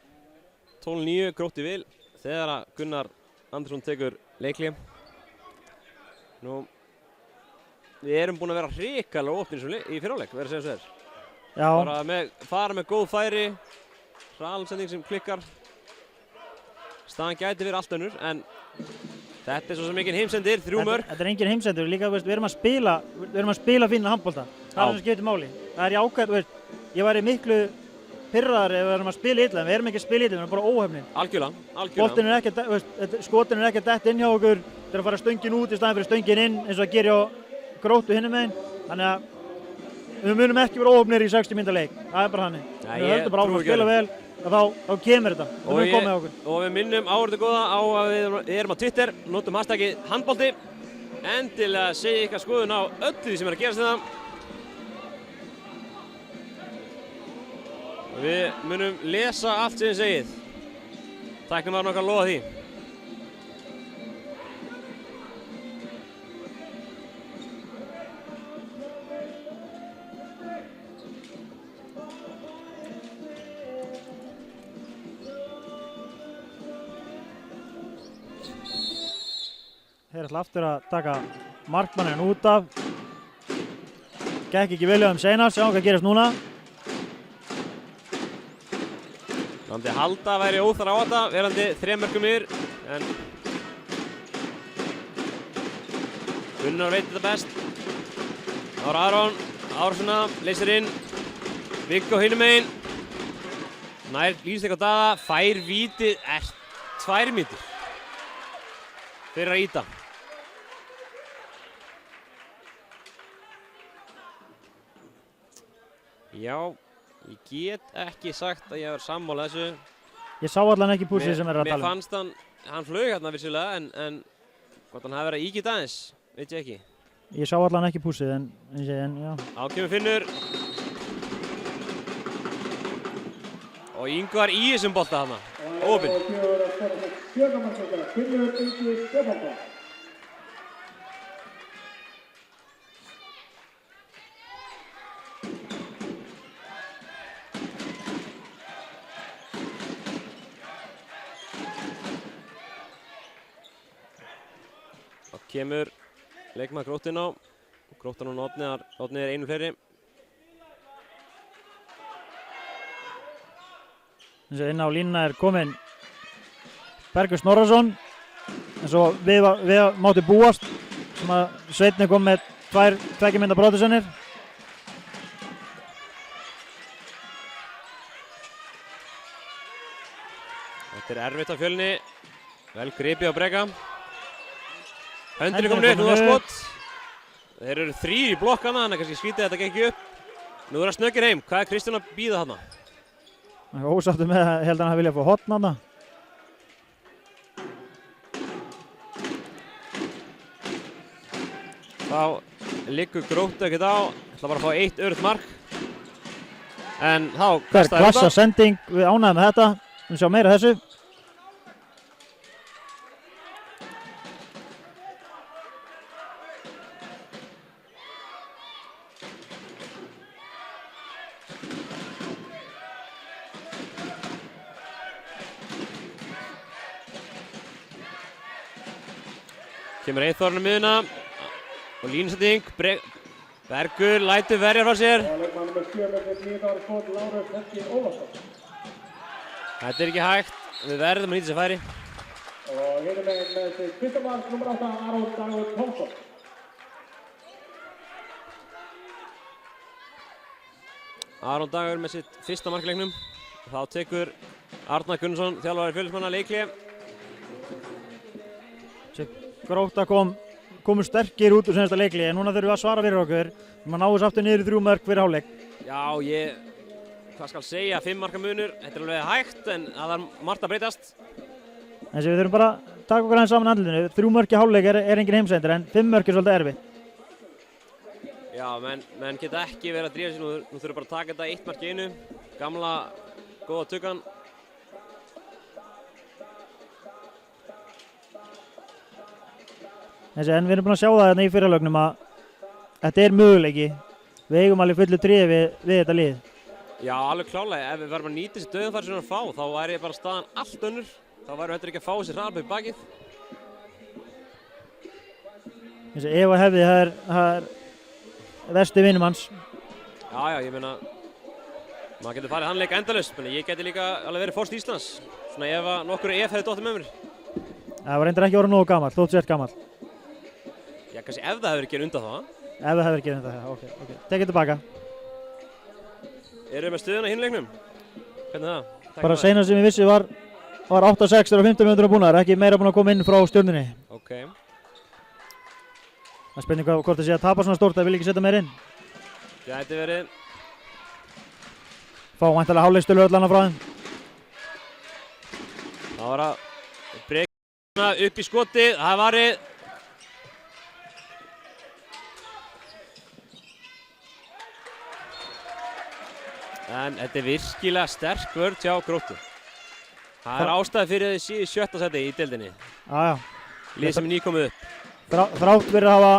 12-9, Grótti vil þegar að Gunnar Andersson tekur leikli. Nú, við erum búin að vera hrikalega opnir í fyrirháleik, verður að segja svo þér. Já. Bara fara með góð færi, hraðansending sem klikkar. Staðan gæti verið allt önnur, en þetta er svo sem engin heimsendir, 3 mörk. Þetta er engin heimsendir, líka við erum að spila fína handbolta. Það er sem skiptir máli. Það er jákvæmt, ég væri miklu pirraðar ef við erum að spila illa, en við erum ekki að spila illa, við erum bara óhefnir. Algjörlega. Boltinn er ekki, skotin er ekki að detta inn hjá okkur. þetta er að fara stöngin út í staðinn fyrir stöngin inn eins og að gera á Gróttu hinum megin. Þannig að við munum ekki vera óhefnir í 60 mínútna leik. Það er bara hannig. Við höldum bara áfram að spila vel þá kemur þetta. Það mun komið okkur. Og við minnum áhorfendur góða á að við erum á Twitter, notum hashtagið handbolti. Endilega segja ykkar skoðun á öllu því sem er að gerast þetta. Við munum lesa allt sem þið segið. Tæknimaðurinn okkar lofa því. Þeir ætla aftur að taka markmanninn út af. Gekk ekki vel hjá þeim seinast, sjáum hvað gerist núna. Nándi halda væri óþar á þetta, verandi 3 mörkum yfir, en Gunnar veit þetta best. Ára Aron, Árssona, leysir inn, Viggo hinum megin. Nær lýst eitthvað daða, fær vítið, 2 mínútur fyrir að íta. Já, ég get ekki sagt að ég hef sammála þessu. Ég sá allan ekki púsið sem er að tala um. Mér fannst hann flög hérna vissulega, en hvort hann hafi verið að ígita aðeins, veit ég ekki. Ég sá allan ekki púsið, en já. Á kemur Finnur. Og Ingvar í þessum bolta þarna, óopinn. Finnur Ingi Stefánsson. Kemur leikmaður Gróttu inn á. Gróttan og Árni er einu fleiri. Inn á línuna er kominn Bergur Snorrason. En svo við máttum búast sem að Sveinn kom með 2 mynda brotisennir. Þetta er erfitt á Fjölni. Vel gripið á Breka. Höndin er komin upp, nú var skot. Þeir eru 3 í blokkana, þannig að kannski skrítið þetta gekk upp. Nú er það snöggir heim. Hvað er Kristján að bíða þarna? Ósáttur með að held hann að vilja fá hotn þarna. Þá liggur Gróttu ekkert á. Það bara að fá 1 öruggt mark. En þá Það er klassa sending, við ánægum með þetta. Við sjá meira þessu. Kemur Eyþórinn á miðuna og línusetning. Bergur lætur verja frá sér. Leikmaður nummer 7 með 9 ára skot, Lárus Helgi Ólafsson. Þetta er ekki hægt. Við verðum að nýta sér færi. Og hinum megin með sig fyrsta mark nummer 8, Aron Dagur Tómsson. Aron Dagur með sitt fyrsta mark í leiknum. Þá tekur Arnar Gunnarsson, þjálfari Fjölnismanna, leikhlé. Grótta komu sterkir út úr senasta leikli en núna þurfum við að svara fyrir okkur. Við náum aftur niður í 3 mörk fyrir hálfleik. Já, hvað skal segja, 5 marka munur. Þetta er alveg hægt en það er margt að breytast. Við þurfum bara að taka okkur aðeins saman andlutinu. 3 mörk í hálfleik er engin heimsendir en 5 mörk er svolítið erfitt. Já, menn geta ekki verið að drífa sér nú þurfum bara að taka þetta 1 mark í einu. Gamla, góða tuggan. En við erum búin að sjá það hérna í fyrirlögnum að þetta er möguleiki. Við eigum alveg fullu drifi við þetta lið. Já, alveg klálega. Ef við verðum að nýta þessi dauðafæri sem við erum að fá, þá væri bara staðan allt önnur. Þá væri þetta ekki að fá þessi hraðarbæk í bakið. Ef að hefði, það er versti vinum hans. Já, ég meina, maður getur farið hann leika endalaust, menn ég geti líka alveg verið fórst Íslands. Svona ef að nokkur hefði dottið með mér. Það var reyndar ekki orðið nógu gamall, þótt sért gamall. Já, kannski ef það hefur verið gerð undan þá. Ef það hefur verið gerð undan það, ok. Tekið tilbaka. Erum við með stöðuna í hinleiknum? Hvernig það? Bara seinast sem ég vissi var 8-6 þegar 15 mínútur búnar, ekki meira búin að koma inn frá Stjörnunni. Ok. Það er spurning hvort það sé að tapa svona stórt, það vil ekki setja meir inn. Gæti verið. Fá væntanlega hálfleikstölu öll annað frá þeim. Það var að breyka upp í skotið, það er varið. En þetta er virkilega sterk vörn hjá Gróttu. Það er ástæði fyrir þessi í 7. seti í deildinni. Já. Lið sem er nýkomið upp. Þrátt verið að hafa...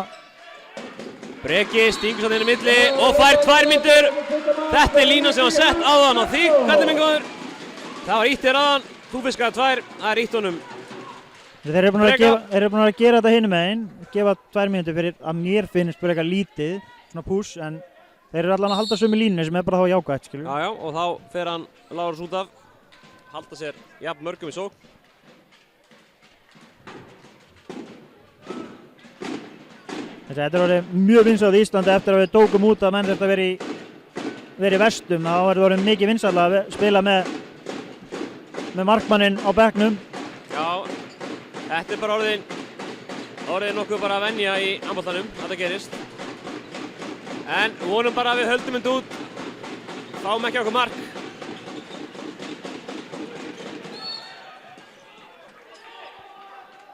Breki stingur svo inn í milli og fær 2 mínútur. Þetta er línan sem var sett áðan á því. Hvernig mingaður? Það var ítt aðan. Þú fiskaði 2. Það er ítt honum. Þeir eru búin að gera þetta hinum megin. Gefa 2 mínútur fyrir að mér finnst bara eitthvað lítið. Svona push, en þeir eru allan að halda sömu línu sem er bara þá jákvætt, skilur. Já, og þá fer hann Lárus út af. Halda sér jafn mörgum í sókn. Þetta er orðið mjög vinsælt í Íslandi eftir að við tókum út að menn þetta verið í vestum. Þá er það orðið mikið vinsælt að spila með markmanninn á bekknum. Já, þetta er bara orðið nokkuð bara að venja í handboltanum, þetta gerist. En vonum bara að við höldum þetta út, fáum ekki okkur mark.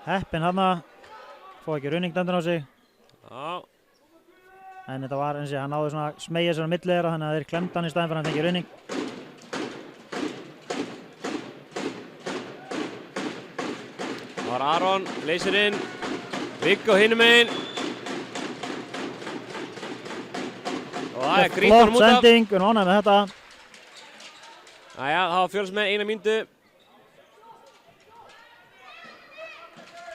Heppinn hann fá ekki runningdæmdun á sig. Já. En þetta var eins og hann náði svona smegja sér á milli þeirra, þannig að þeir klemdu hann í staðinn fyrir að hann fengi running. Það var Aron, leysir inn, Viggo hinum megin. Og það er grýtt honum út af. Flott sending, við erum ánægð með þetta. Jæja, það var Fjölnis með 1 mínútu.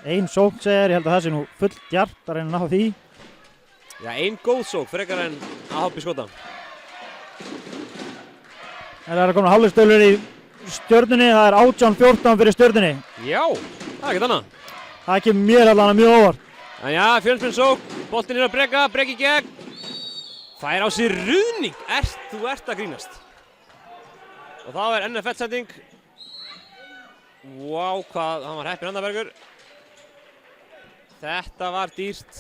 Ein sókn segir, ég held að það sé nú fullt djart að reyna að ná því. Já, 1 góð sókn, frekar en að hoppa í skota. En það er að koma hálfleikstölu í Stjörnunni, það er 18-14 fyrir Stjörnunni. Já, það er ekkert annað. Það kemur mér allan mjög óvart. En já, Fjölnis með sókn, boltinn er að Breka, Breki gegn. Fær á sig ruðning, þú ert að grínast. Og þá er NFL-sending. Vá, hvað, hann var heppinn Andabergur. Þetta var dýrt.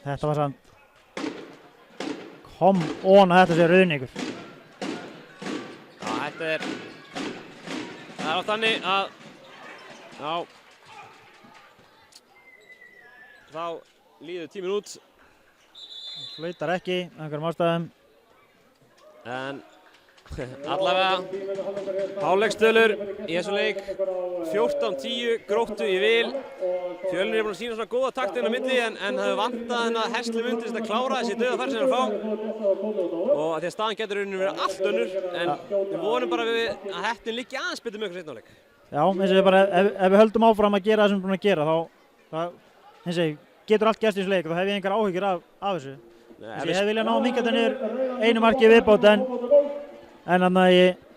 Þetta var samt. Come on að þetta sé ruðningur. Já, þetta er... Það er á þannig að... Já. Þá líður tíminn út. Flautar ekki, einhverjum ástæðum. En allavega hálfleikstölur í þessum leik 14-10 Gróttu í vil. Fjölnir er búin að sína svona góða takt inn á milli en hefur vantað þennan herslu myndist að klára þessi dauðafæri sem þeir fá. Og því að staðan getur rauninni verið allt önnur en við vonum bara að heppnin liggi aðeins betur með okkur seinna á leik. Já, eins og bara ef við höldum áfram að gera það sem við erum búin að gera þá eins og getur allt gerst í þessu leik og þá hef ég engar áhyggjur af þessu. Ég hef viljað ná að minnka þetta niður 1 marki viðbót en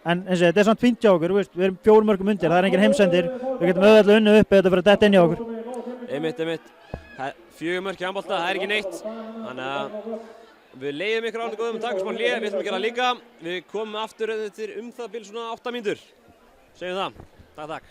eins og þetta er samt fínt hjá okkur, við erum 4 mörkum undir, það er engin heimsendir, við getum auðvitað unnið upp eða þetta fyrir að detta inn hjá okkur. Einmitt. 4 mörk í handbolta, það er ekki neitt. Þannig að við leiðum ykkur ánum góðum að taka smá hlé, við ætlum að gera líka. Við komum aftur eftir það bil svona 8 mínútur. Segjum það. Takk.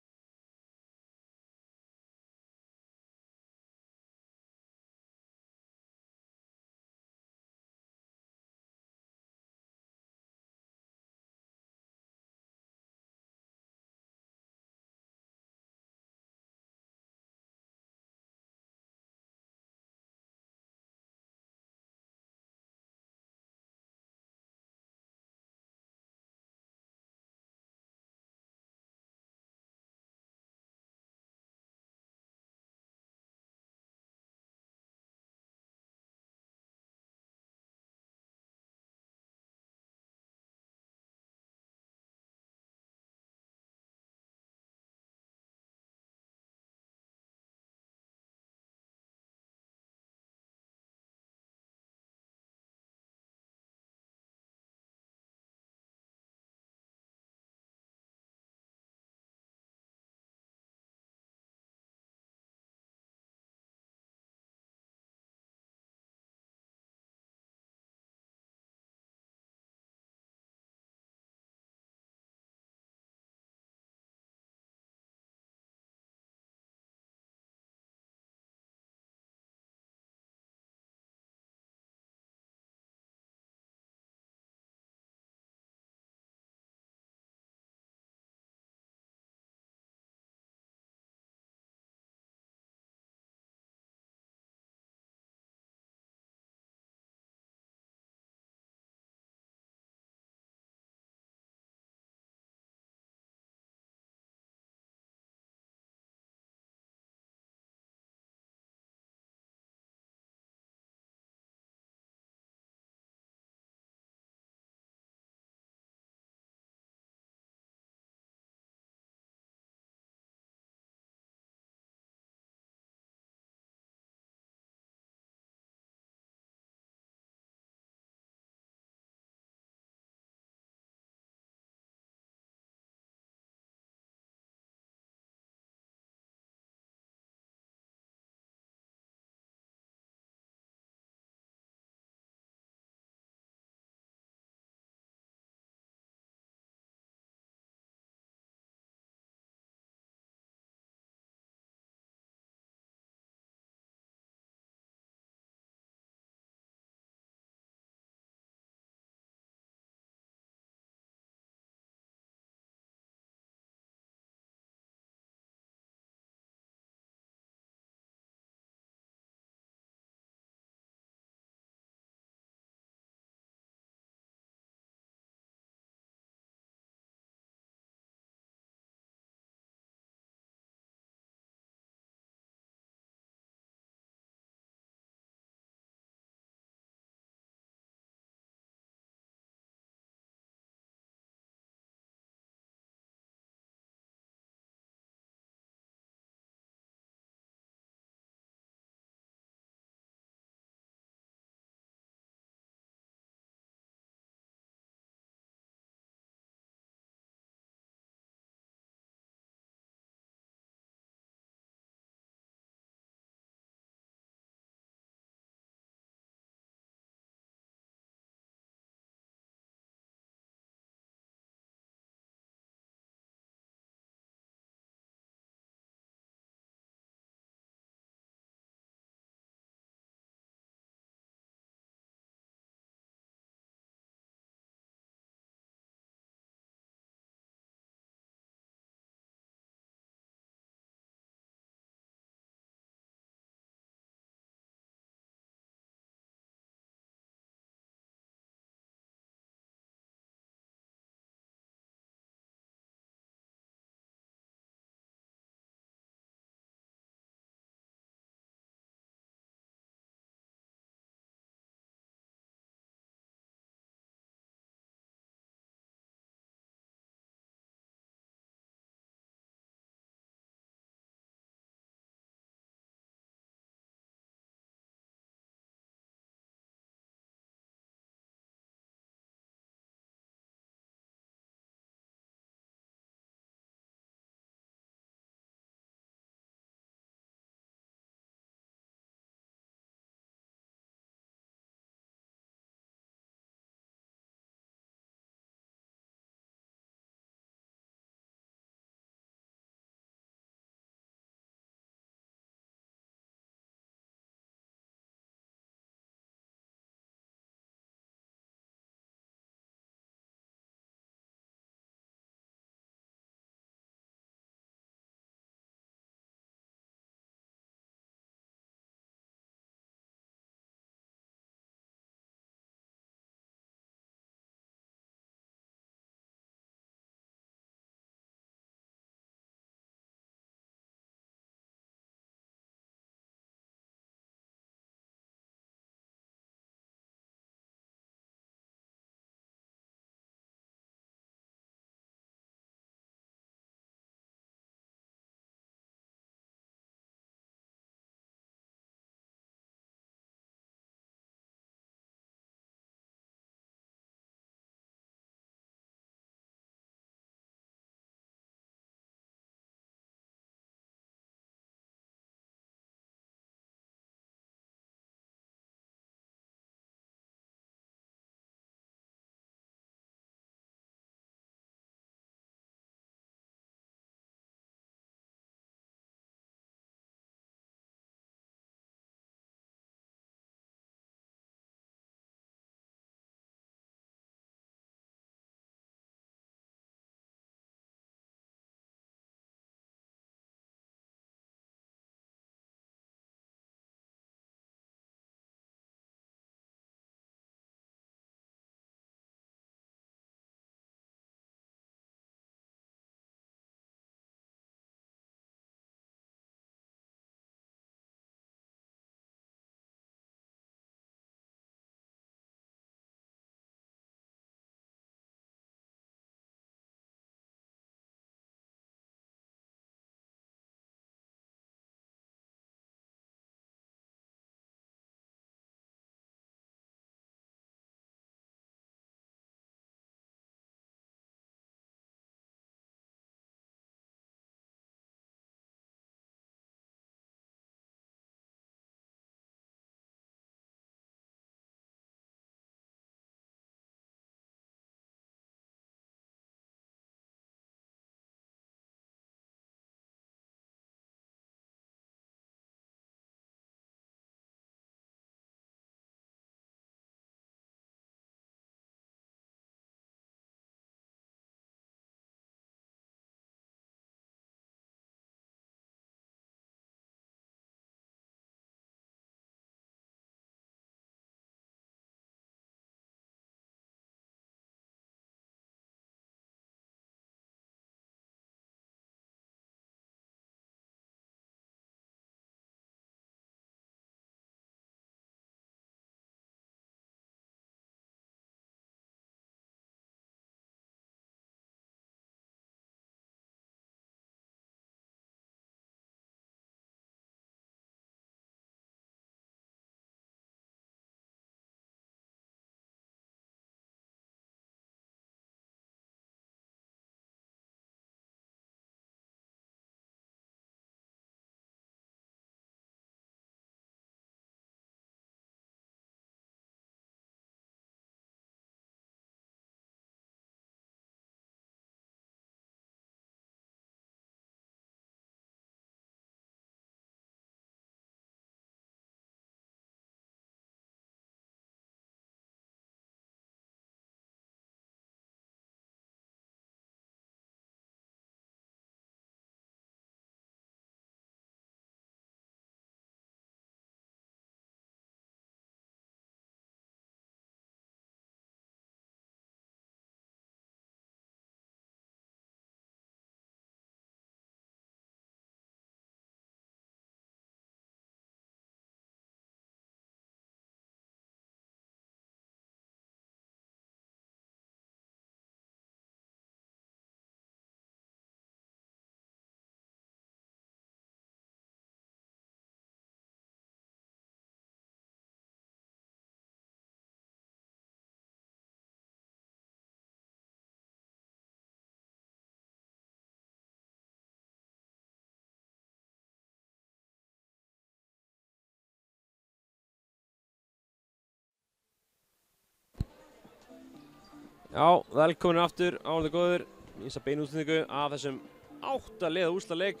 Já, velkomin aftur, áhaldið góður. Ísa beinútsendingu af þessum 8 liða úrslitaleik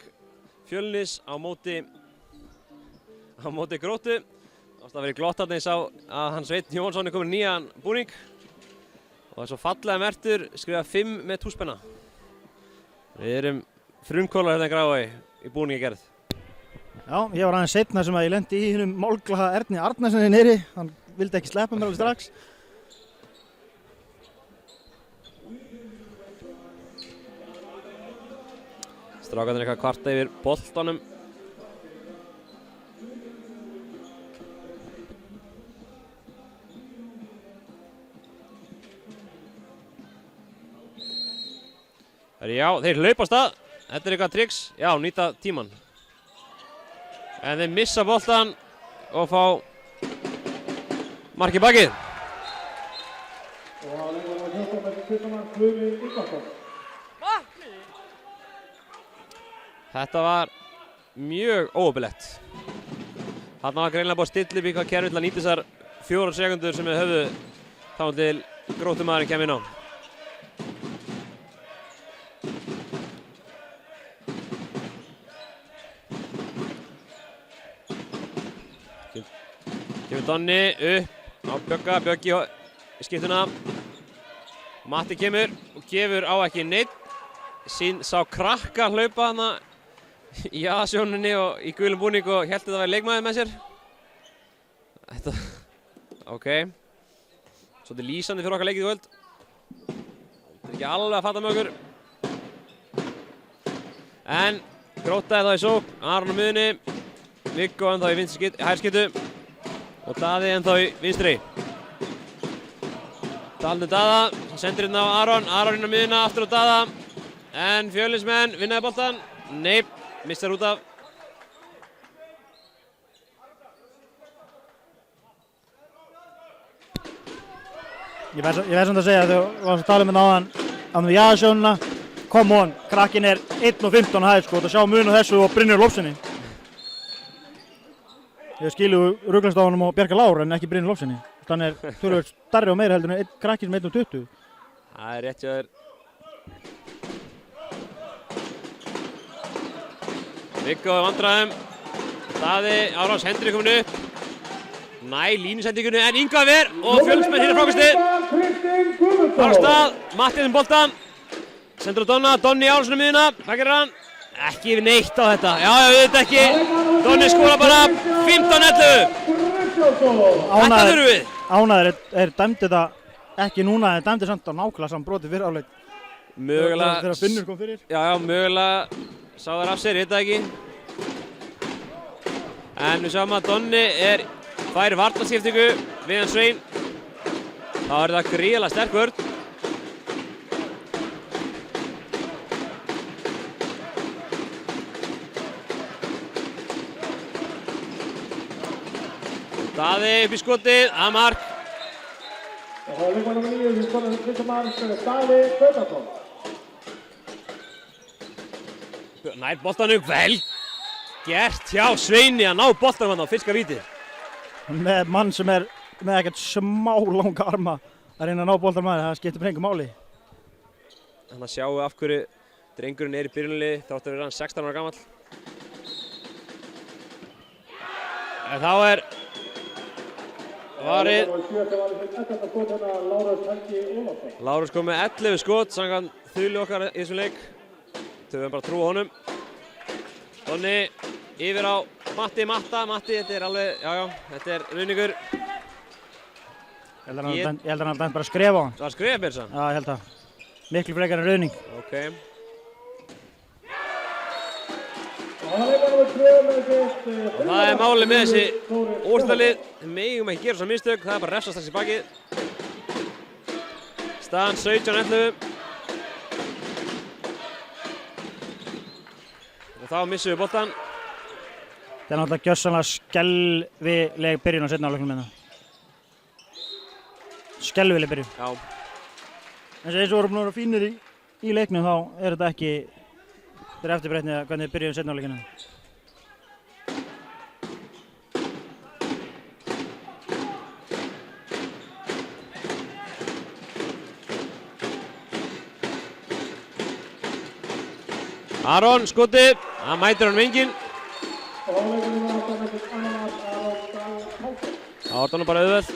Fjölnis á móti Gróttu. Það verið glott þarna, ég sá að hann Sveinn Jónsson er komin nýjan búning. Og það er svo fallega mertur, skrifað 5 með túspenna. Við erum frumkólar hérna Grávói í búningagerð. Já, ég var aðeins seinna sem að ég lendi í hinnum málglaða Erni Arnarssoni niðri. Hann vildi ekki sleppa mér alveg strax. Strákarnir eitthvað kvarta yfir boltanum. Já, þeir hlaupa á stað. Þetta er eitthvað triks. Já, nýta tíman. En þeir missa boltan og fá mark í bakið. Og það lengur að hjálpa með fyrstamann Guðni Ingvarsson. Þetta var mjög óöfilegt. Þarna var greinilega búið að stilla upp í hvað kerfi til að nýta þessar 4 sekundur sem við höfðu þá til Gróttumaðurinn kemur inn á. Kemur Donni upp á Bjögga, Bjöggi í skiptuna. Matti kemur og gefur á ekki neitt. Sá krakka hlaupa hana í A-sjóninni og í gulum búning og hélt þetta að vera leikmaður með sér. Þetta, ok. Svolítið lýsandi fyrir okkar leikið í kvöld. Þetta er ekki alveg að fatta með okkur. En Grótta er þá í sókn, Aron á miðunni, Viggo ennþá í hægri og Daði ennþá í vinstri. Dalnum Daða, sendir hérna á Aron, Aron inn á miðuna, aftur á Daða. En Fjölnismenn vinnaði boltan. Nei, mistar út af. Ég verð samt að segja að þú varst að tala um þetta áðan við jaðarsjónuna. Come on, krakkin er 1.15 á hæð sko, og sjá mun á þessu og Brynjar Lofsinni. Ég skilu ruglast á honum og Bjarka Lár en ekki Brynjar Lofsinni. Þannig er töluvert stærri og meira heldur en einn krakki sem 1.20. Það er rétt hjá þér. Viggo í vandræðum. Daði, Árás hendur er komin upp. Næ línusendingunni en Ingvar og Fjölnismenn hinir frákastið. Þar á stað, Matti um boltan. Sendur á Donna, Donni Árásson á miðuna. Hvað gerir hann? Ekki yfir neitt á þetta. Já, auðvitað ekki. Donni skora bara 15-11. Þetta þurfum við. Ánæður er dæmdi þetta ekki núna, en dæmdi samt á nákvæmlega saman broti fyrir áleik. Mögulega. Þegar Finnur kom fyrir. Já, mögulega sá þær af sér, ég veit það ekki. En við sjáum að Donni fær varnarskiptingu við hann Svein. Þá er það gríðarlega sterk vörn. Daði upp í skotið, að mark. Og það er leikmann nr. 9 sem skorar fyrstamann Daði Böðarsson. Nær boltanum, vel gert hjá Sveini að ná boltanum hann á fyrsta vítið. Með mann sem er með ekkert smá langa arma að reyna að ná boltanum að það skiptir bara engu máli. Þannig að sjáu af hverju drengurinn er í byrjunarliði þrátt að vera hann 16 ára gamall. En þá er varið. Lárus kom með 11 skot samkvæmt þulu okkar í þessum leik. Þau verðum bara að trúa honum. Donni yfir á Matti, þetta er alveg, já, þetta er ruðningur. Ég held að hann bara skrefa á hann. Það var skref mér sann? Já, ég held að. Miklu frekar en ruðning. Ok. Og það er málið með þessi úrslitalið. Við megum ekki gera svona mistök, það er bara refsa strax í bakið. Staðan 17-11. Og þá missum við boltan. Það er náttúrulega gjörsamlega skelfileg byrjun á seinni hálfleiknum hérna. Skelfileg byrjun. Já. En eins og vorum búin að vera fínir í leiknum þá er þetta ekki fyrir eftirbreytni hvernig við byrjum seinni hálfleikina. Aron skotið, það mætir hann vinginn. Og hálfleikurinn var alltaf með sitt annan mark Aron Dagur Pálsson. Það var hann bara auðvelt.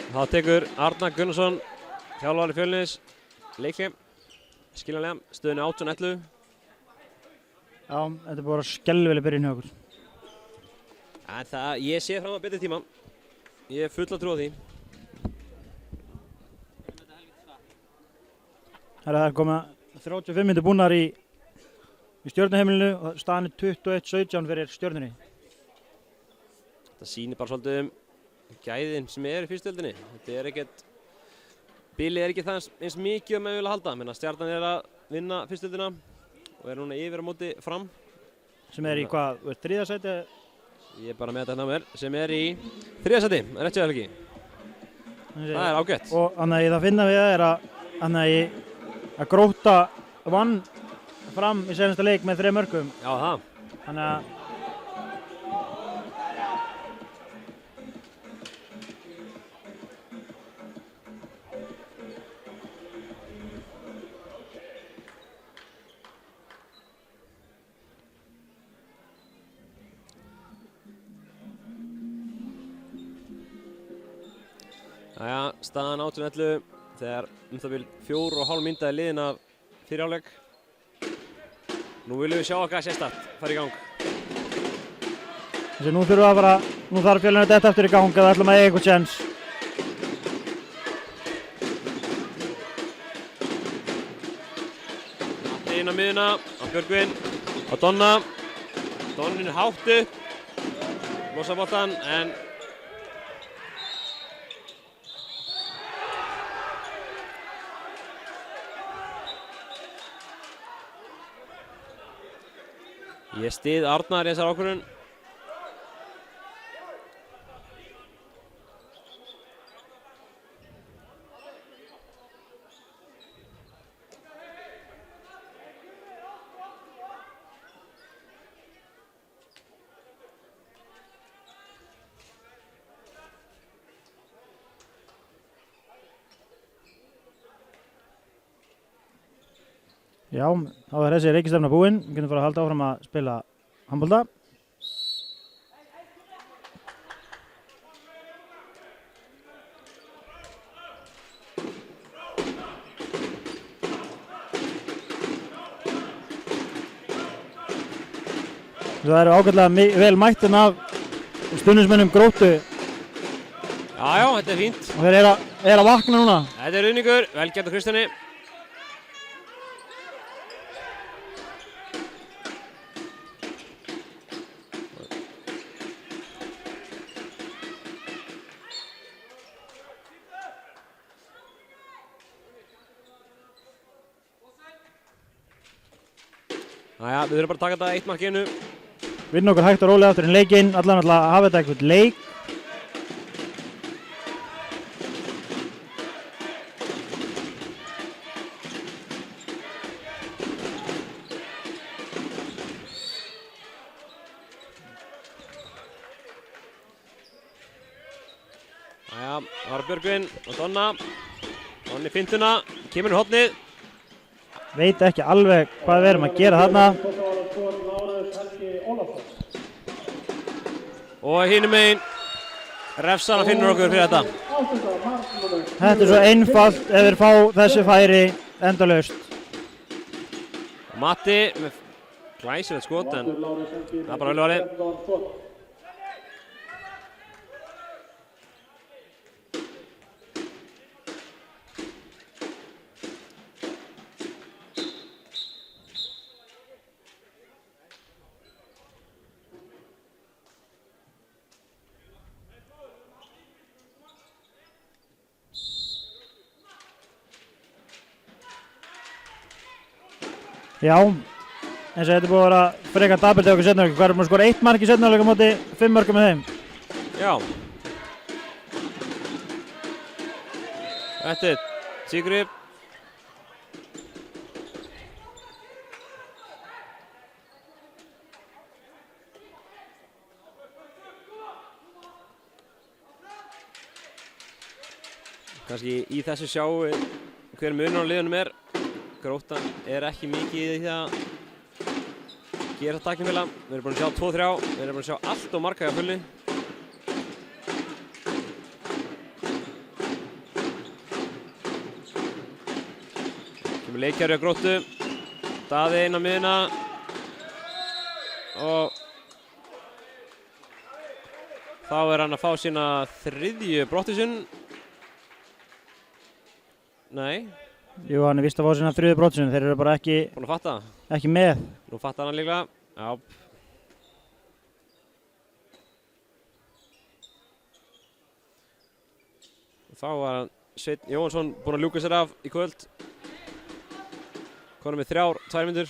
Þá tekur Arnar Gunnarsson, þjálfari Fjölnis, leikli, skiljanlega, stöðunni 18-11. Já, þetta er bara skelvileg byrjun hjá okkur. En ég sé fram að betri tíma. Ég er full að trúa því. Það er komið 35 mínútur búnar í Stjörnuheimilinu og staðan er 21-17 fyrir Stjörnunni. Það sýnir bara svolítið gæðin sem er í fyrstudeildinni. Þetta er ekkert, bilið er ekki það eins mikið að menn vilja halda. Menna Stjarnan er að vinna fyrstudeildina og er núna yfir á móti Fram. Sem er í hvað, þriðja sæti? Ég er bara með þetta mér, sem er í þriðja sæti, rétt sér ekki. Það er ágætt. Og þannig að það finna við það er að Grótta vann Fram í seinasta leik með 3 mörkum. Já, það. Þannig að Jæja, staðan 18-11 þegar það vil 4,5 mínúta er liðin af fyrri hálfleik. Nú viljum við sjá okkar sérstakt fara í gang. Þessi, nú þarf Fjölnir að detta aftur í gang að ætlum að eiga eitthvað tjens. Matti inn á miðuna, á Björgvin, á Donna. Donnin er hátt upp, losa boltan en ég styð Arnar í þessar ákvörðun. Já, þá er þessi reikistefna búinn. Við getum fara að halda áfram að spila handbolta. Það eru ágætlega vel mættin af stuðningsmönnum Gróttu. Já, þetta er fínt. Og þeir eru að vakna núna. Þetta er Runningur, vel gert á Kristjáni. Jæja, við þurfum bara að taka þetta 1 mark í einu. Vinna okkur hægt og rólega aftur í leikinn, allan að hafa þetta eitthvað leik. Jæja, það var Björgvin og Donna. Donni fintuna, kemur í hornið. Veit ekki alveg hvað við erum að gera þarna. Og hinum megin, refsana finnur okkur fyrir þetta. Þetta er svo einfalt ef þeir fá þessi færi endalaust. Matti með glæsilegt skot en það er bara vel varið. Já, eins og þetta er búið að vera frekar daburt hjá okkur seinna hálfleik. Hvað erum við að skora 1 mark í seinna hálfleik á móti 5 mörkum með þeim? Já. Þetta er Sigrid. Kannski í þessu sjáum við hver munur á liðunum er. Gróttan er ekki mikið í því að gera tæknifélag. Við erum búin að sjá 2-3, við erum búin að sjá allt og marga hjá fulli. Kemur leikjari á Gróttu. Daði inn á miðuna. Og þá er hann að fá sína 3. brottvísun. Nei. Jú, hann er vist að fá sína 3. brottvísun. Þeir eru bara búin að fatta. Ekki með. Nú fattar hann líklega. Já. Þá var Sveinn Jóhansson búinn að ljúka sér af í kvöld. Konum með 2 mínútur.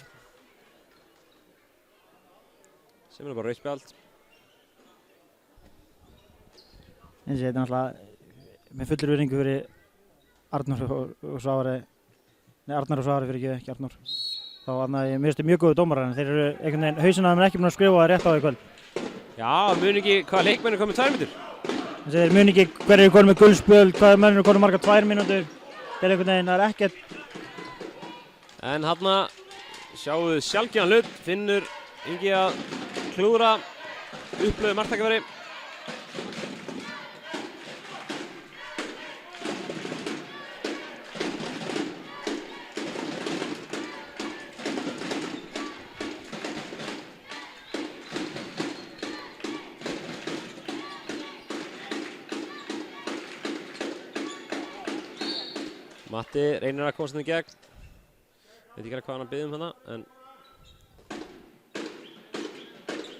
Sem er bara rautt spjald. Eins og þetta er náttúrulega með fullri virðingu fyrir Arnar og Svavari. Nei, Arnar og Svavari fyrir ekki Arnar. Þá ég minnst mjög góðu dómarar en þeir eru einhvern veginn hausinn að þeim er ekki búin að skrifa það rétt á því kvöld. Já, muni ekki hvað leikmenn er komið 2 mínútur. Þeir muni ekki hver eru komið með gulspjöld, hvað menn eru komið margar 2 mínútur. Þeir einhvern veginn er ekkert. En hérna sjáum við sjálfgefan hlut, Finnur Ingi að klúðra upplöðu marktækifæri. Matti reynir að komast inn í gegn. Veit ekki hvað hann að biðja þarna, en...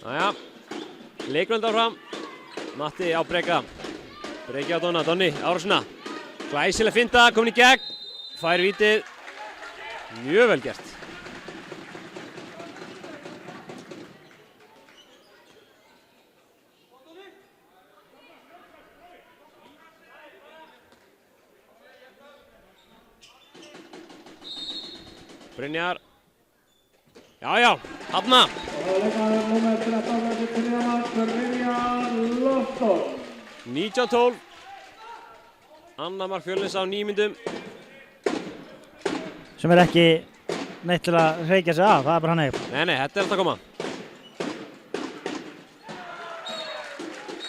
Næja, leikurinn áfram. Matti á breka. Breki á Donna, Donni, árásina. Glæsileg finta, komin í gegn. Fær vítið. Mjög vel gert. Brynjar. Já, þarna. Og leikmaður númer 13 Brynjar Loftsson. 19-12. Annað mark Fjölnis á 9 mínútum. Sem er ekki neitt til að hreykja sig af, það er bara hann eigin. Nei, þetta er alltaf að koma.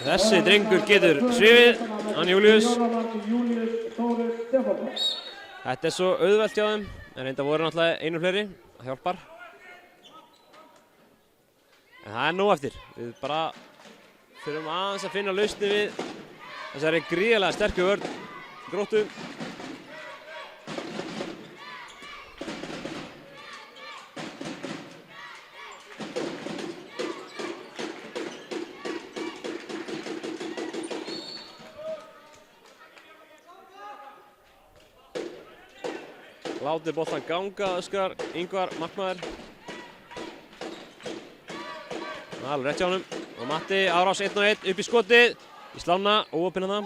Þessi drengur getur svifið, hann Júlíus. Þetta er svo auðvelt hjá þeim, en reynda voru náttúrulega einu fleiri, það hjálpar. En það er nóg eftir. Við bara þurfum aðeins að finna lausni við þessari gríðarlega sterku vörn Gróttu. Látið boltan ganga, öskrar Ingvar, markmaður. Alveg rétt hjá honum. Og Matti árás 1-1 upp í skotið. Í slána, óopinn hann það.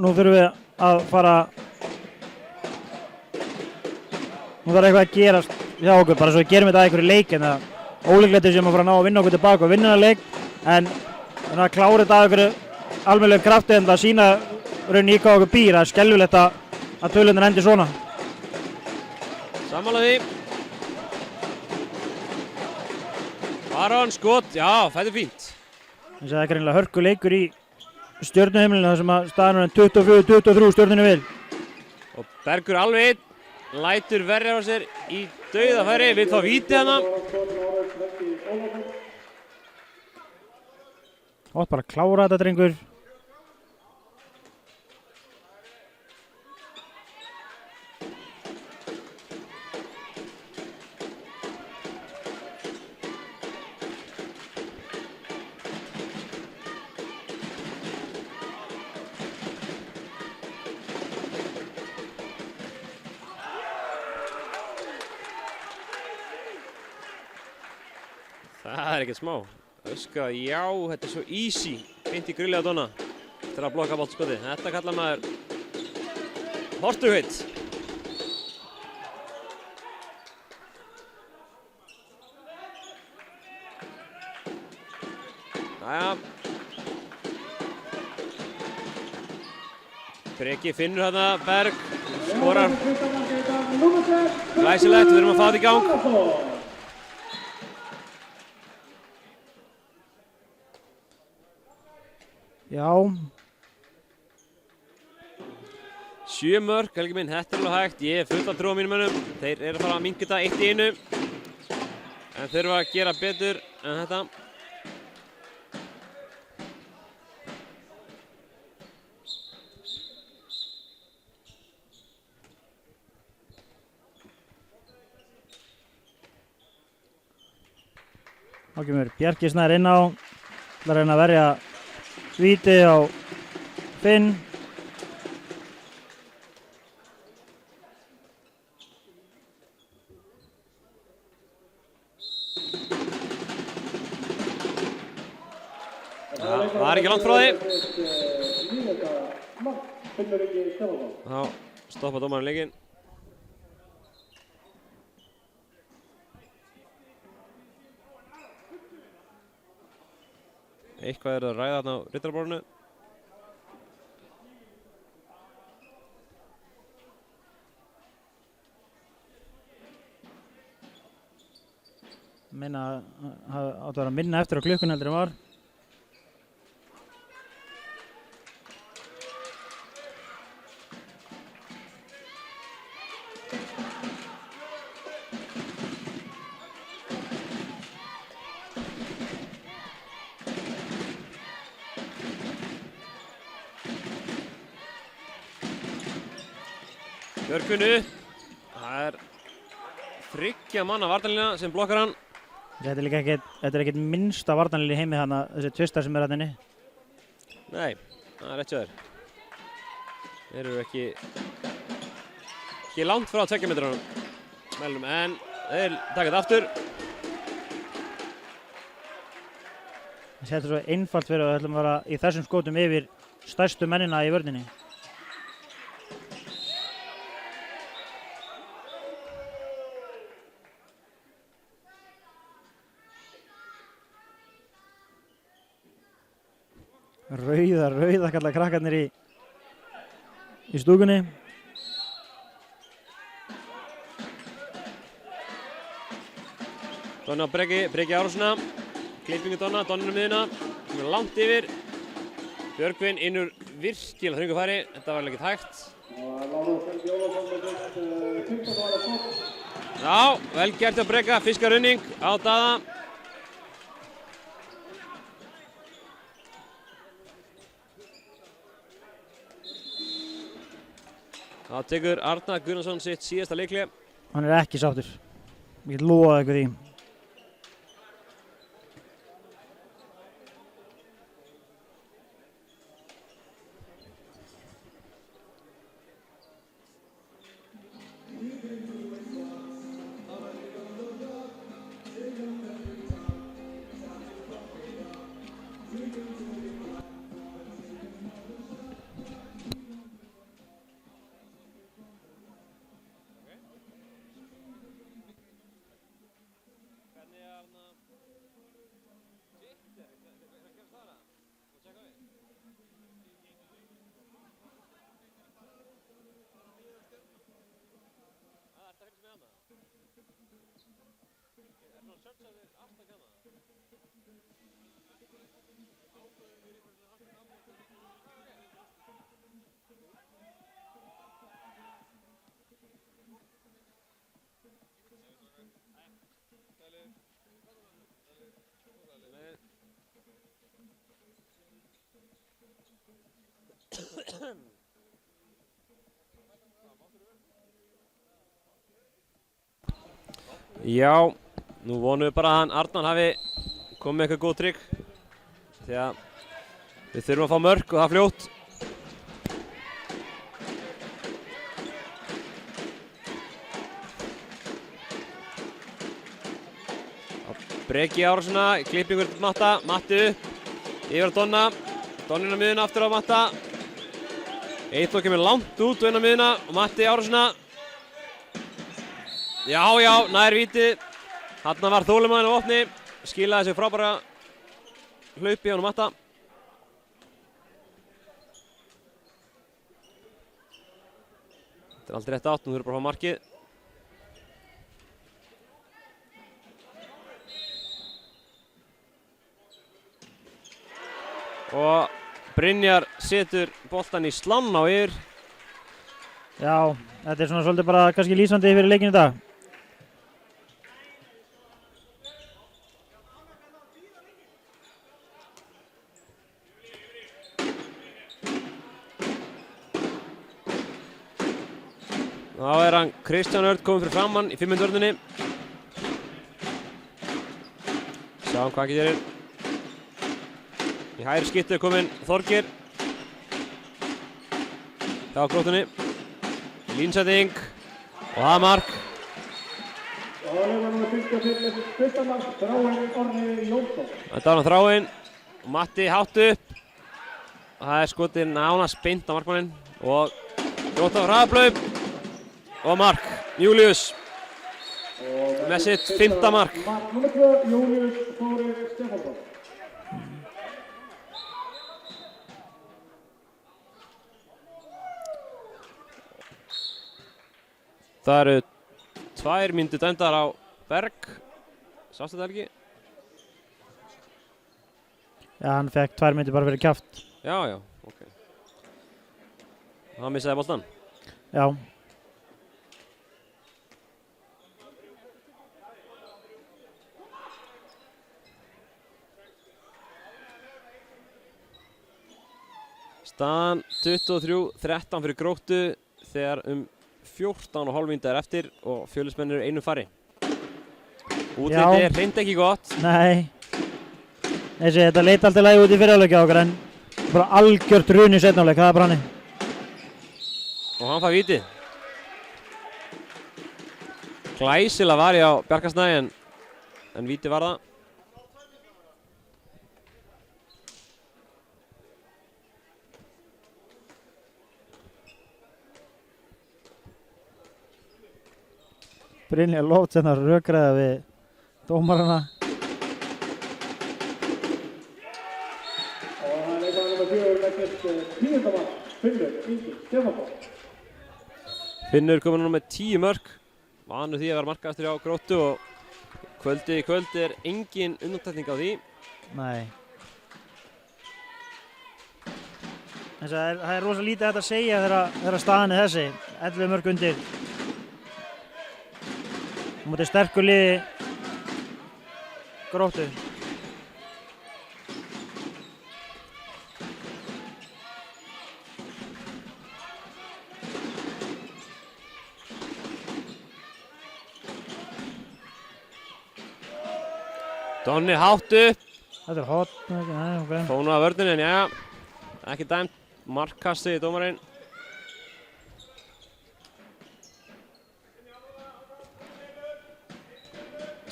Nú þurfum við að fara... Nú þarf eitthvað að gerast hjá okkur, bara svo við gerum þetta að einhverju leik en það ólíklegt sem að fara að ná að vinna okkur tilbaka og vinna þennan leik en að klára þetta að einhverju almennilegu krafti en það sýna rauninni í hvað okkur býr, það er skelfilegt að tölurnar endi svona. Sammála því. Aron, skot, já, þetta er fínt. Þessi það er greinilega hörku leikur í Stjörnuheimilinu þar sem að staðan er 24-23 Stjörnunni vil. Og Bergur alveg einn. Lætur verja á sér í dauðafæri, vill fá víti hana. Ótt bara að klára þetta drengur. Það er ekkert smá. Öska, já, þetta er svo easy. Beint í grillið á Donna. Eftir að blokka boltskoti. Þetta kallar maður Hortugheit. Jæja. Breki finnur þarna Berg, skorar. Glæsilegt, við erum að fá þetta í gang. Já. 7 mörk, Helgi minn, þetta er alveg hægt. Ég er full af trú á mínum mönnum. Þeir eru að fara að minnka þetta 1-1. En þurfa að gera betur en þetta. Þá kemur Bjarki Snær inn á, ætlar að reyna að verja víti á Finn. Það var ekki langt frá því. Þá stoppa dómarinn leikinn. Eitthvað er að ræða þarna á riddaraborðinu. Meina að átti að vera minna eftir á klukkun heldur en var. Björgvin upp. Það er 3 manna varnarlína sem blokkar hann. Þetta er ekkert minnsta varnarlína í heimi þarna, þessi tvistar sem er þarna inni. Nei, það er rétt hjá þér. Þeir eru ekki langt frá 2 metrunum meðlum, en þeir taka þetta aftur. Þetta er svo einfalt fyrir að við ætlum að vera í þessum skotum yfir stærstu mennina í vörninni. Rauða kalla krakkarnir í stúkunni. Donna Breki Árásuna, klippingu Donna um miðuna, sem er langt yfir. Björgvin innur virkilega þröngu færi, þetta var ekkert hægt. Já, vel gert að Breka, fiskar running á Daða. Það tekur Arnar Gunnarsson sitt síðasta leikli. Hann er ekki sáttur. Ég get lofað ykkur því. Já, nú vonum við bara að hann Arnar hafi komið með eitthvað góð trygg. Því að við þurfum að fá mörk og það fljótt. Breki Árásuna, klippingur til Matta, Matti upp, yfir á Donna. Donninn á miðuna aftur á Matta. Eyþór kemur langt út og inn á miðuna og Matti árásina. Já, nær víti. Þarna var þolinmæðin á opni. Skilaði sig frábæra hlaupi á honum Matta. Þetta aldrei rétt átt, nú þurfum bara að fá markið. Og Brynjar setur boltan í slann á yfir. Já, þetta svona svolítið bara kannski lýsandi fyrir leikinn í dag. Þá hann Kristján Örn kominn fyrir framann í 5. vörninni. Sjáum hvað ekki gerir. Í hægri skyttu kominn Þorgeir. Hjá Gróttunni. Línsetting. Og það mark. Og það var nú 55 fyrsta mark, Þráinn Orri Jónsson. Þetta var hann Þráinn. Og Matti hátt upp. Og það skotið nánast beint á markmanninn. Og Grótta hraðaplaup. Og mark. Júlíus. Með sitt 5. mark. Mark nr. 2, Júlíus Þórir Stefánsson. Það eru 2 mínútur dæmdar á Berg. Sástu þetta ekki? Já, hann fekk 2 mínútur bara fyrir kjaft. Já, ok. Hann missaði boltan. Já. Staðan 23-13 fyrir Gróttu þegar 14,5 mínútur eftir og Fjölnismenn eru einu fari. Útlitið er hreint ekki gott. Nei. Þetta leit alltaf lagi út í fyrirháleikja okkar en bara algjört hrun í seinni hálfleik, það er bara hann. Og hann fær vítið. Glæsilega var ég á Bjarkasnæ en vítið var það. Brynjar Lóft sem það rökraði við dómarana. Og það er leikmaður nr. 4 með sitt 10. mark, Finnur Ingi Stefánsson. Finnur kominn nú með 10 mörk. Vanur því að vera markahæstur hjá Gróttu og kvöldið í kvöld er engin undantekning á því. Nei. Það er rosa lítið hægt að segja þegar staðan er þessi. 11 mörk undir. Móti sterkur liði Gróttu. Donni hátt upp. Þetta er hot. Okay. Fónu að vörðinu en já, ekki dæmt. Markkasti í dómarinn.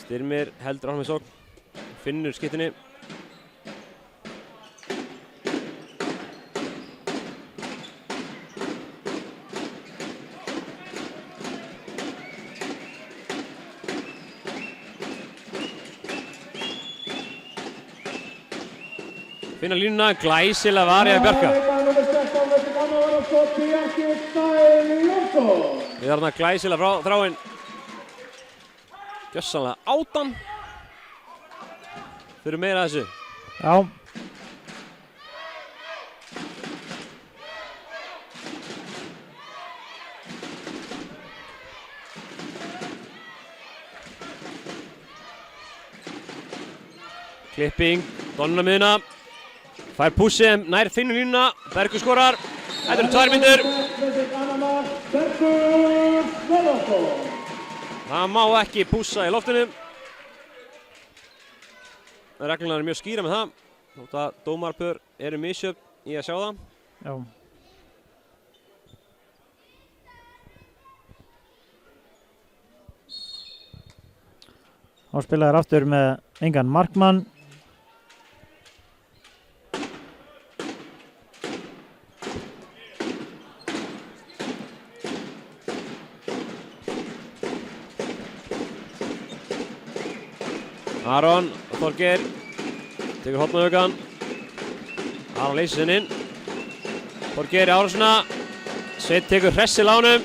Styrmir heldur áfram í sókn. Finnur skyttunni. Finna línuna, glæsilega varjaði Bjarka. Við erum þarna glæsilega Þráinn. Gjössanlega átan. Fyrir meira þessu. Já. Klipping, Donna miðuna. Fær pússið, nær Finnur línuna. Bergur skorar. Þetta eru 2 mínútur. Það má ekki pússa í loftinu. Reglurnar eru mjög skýra með það. Þótt að dómarpör eru misjöfn í að sjá það. Já. Þá spila þær aftur með engan markmann. Aron Þorgeir tekur hornaukan. Aron leysir henni inn. Þorgeir í árásina. Sveinn tekur hress í lánum.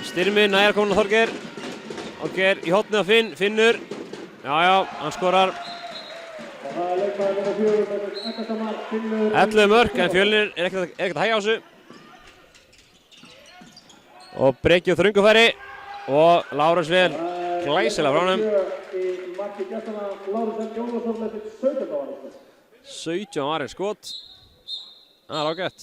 Styrmir nær komin á Þorgeir. Þorgeir í hornið á Finn. Finnur. Já, hann skorar. Og það leikmaður nummer 4 með ekkastamark, Finnur. 11 mörk en Fjölnir ekkert að hægja á þessu. Og Breki og þröngufæri. Og Lárus vel glæsilega frá honum. Í marki gestana Lárus M. Jónasson með 17 ára. 17 varinn skot. Það er ágætt.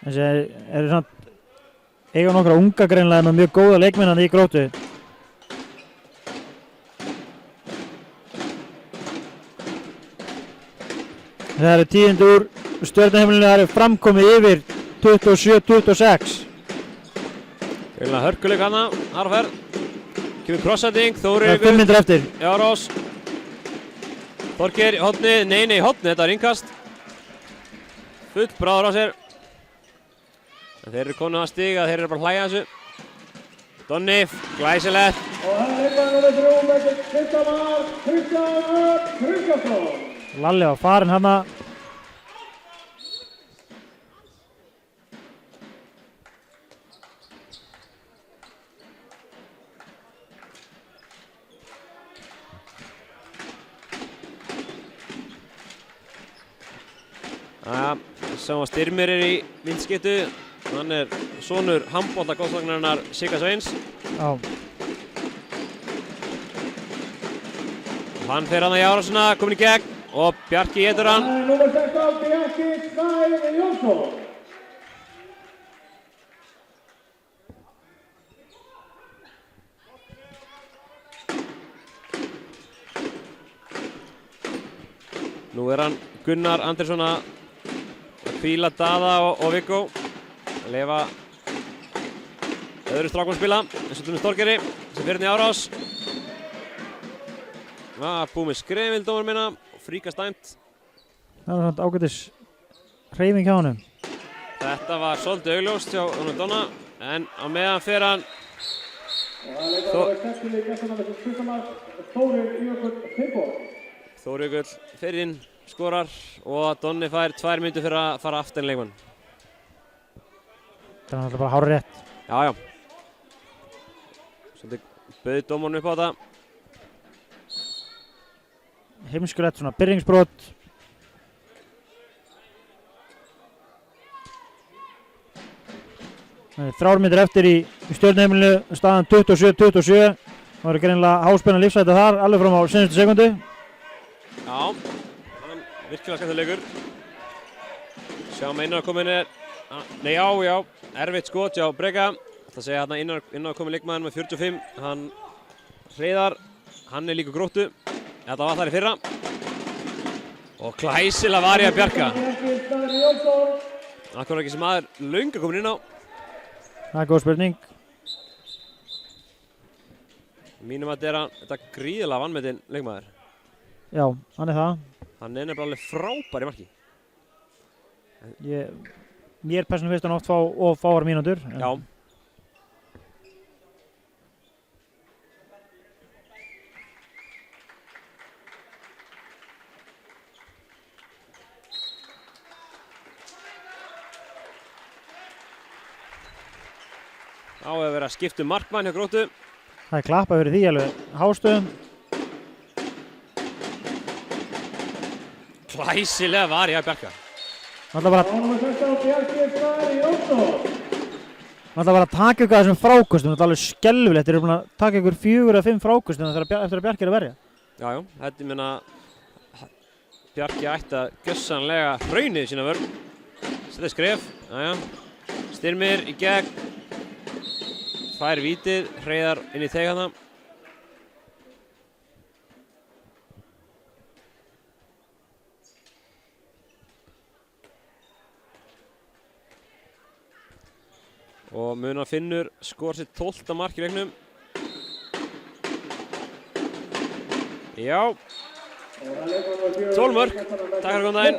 Þessi eru samt eiga nokkra unga greinlega með mjög góða leikmenn í Gróttu. Það eru tíðindi úr Stjörnuheimilinu, það eru framkomið yfir 27-26. Greinlega hörkuleik hana, Arferð. Kemur krossending, Það er 5 mínútur eftir. Járós. Þorgeir í hornið, nei, hornið, þetta er innkast. Full bráður á sér. En þeir eru komin að stiga, þeir eru bara að hlæja þessu. Donni, glæsilegt. Og það er leikmaður nummer 3 með Kristján Kristjánsson. Lalli var farinn hana. Sem að Styrmir er í vindskiptu. Hann er sonur handboltagóðsvagnarinnar Sigga Sveins. Já. Og hann fer hann í árásina, komin í gegn og Bjarki étur hann. Það er nummer 16, Bjarki Snær Jónsson. Nú er hann Gunnar Andersson að hvíla Daða og Viggo. Að leyfa öðru strákum spila. Eins og Þorgeiri sem fer hann í árás. Búið með skrefil dómur minna og fríkast dæmt. Það var svona ágætis hreyfing hjá honum. Þetta var svolítið augljóst hjá honum Donna, en á meðan fer hann. Og það er leikmaður nummer 60 í gestana með Kristján Þórir Jökull Finnborg. Þórir Jökull fer inn, skorar og Donni fær 2 mínútur fyrir að fara aftan leikmann. Það er náttúrulega bara hárið rétt. Já. Svolítið bauð dómarinn upp á þetta. Heimskulegt svona byrjingsbrot. Það er 3 mínútur eftir í Stjörnuheimilinu, staðan 27-27. Það var greinilega háspenna lífsæti þar, alveg fram á seinustu sekundu. Já, hann virkilega skemmtilegur leikur. Sjáum að innan er, nei já, erfitt skot hjá Breka. Það segja hérna innan komin leikmaður með 45, hann Hreiðar, hann er líka Gróttu. Þetta var þar í fyrra. Og glæsilega var ég að Bjarka. Það kom ekki sem aður löngu komin inn á. Það er góð spurning. Mínum að þetta er gríðilega vanmetinn leikmaður. Já, hann er það. Hann er nefnilega alveg frábær í marki. Mér persónulega finnst hann oft fá of fáar mínútur. Já. Á að vera að skipta markmann hjá Gróttu. Það er klappað fyrir því alveg hástöðum. Glæsilega var ég að Bjarka. Það ætla bara að taka ykkur af þessum frákostum. Þetta er alveg skelfilegt. Þeir eru búin að taka ykkur 4 eða 5 frákostum eftir að Bjarki er að verja. Já, þetta minna Bjarki ætti að gjössanlega hraunið sína vörn. Þetta er skref. Styrmir í gegn. Fær vítið, Hreiðar inn í teig hana. Og Munar Finnur skor sitt 12. mark í leiknum. Já. 12 mörk. Takk fyrir góðan daginn.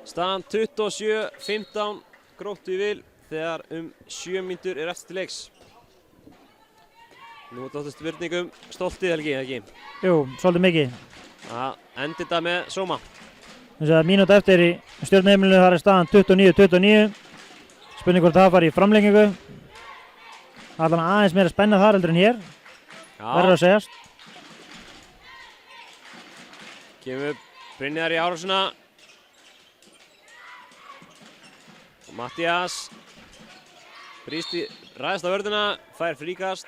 Staðan 27-15 Gróttu í vil þegar 7 mínútur eftir til leiks. Nú er þetta spurningum stoltið Helgi, ekki? Jú, svolítið mikið. Það endir þetta með sóma. Þess að mínúta eftir í Stjörnuheimilinu þar er staðan 29-29. Spurning hvort það fari í framlengingu. Allan aðeins meira spenna þar heldur en hér. Verður að segjast. Kemur Brynjar í árásina. Mattías brýst í ræðst á vörðina, fær fríkast.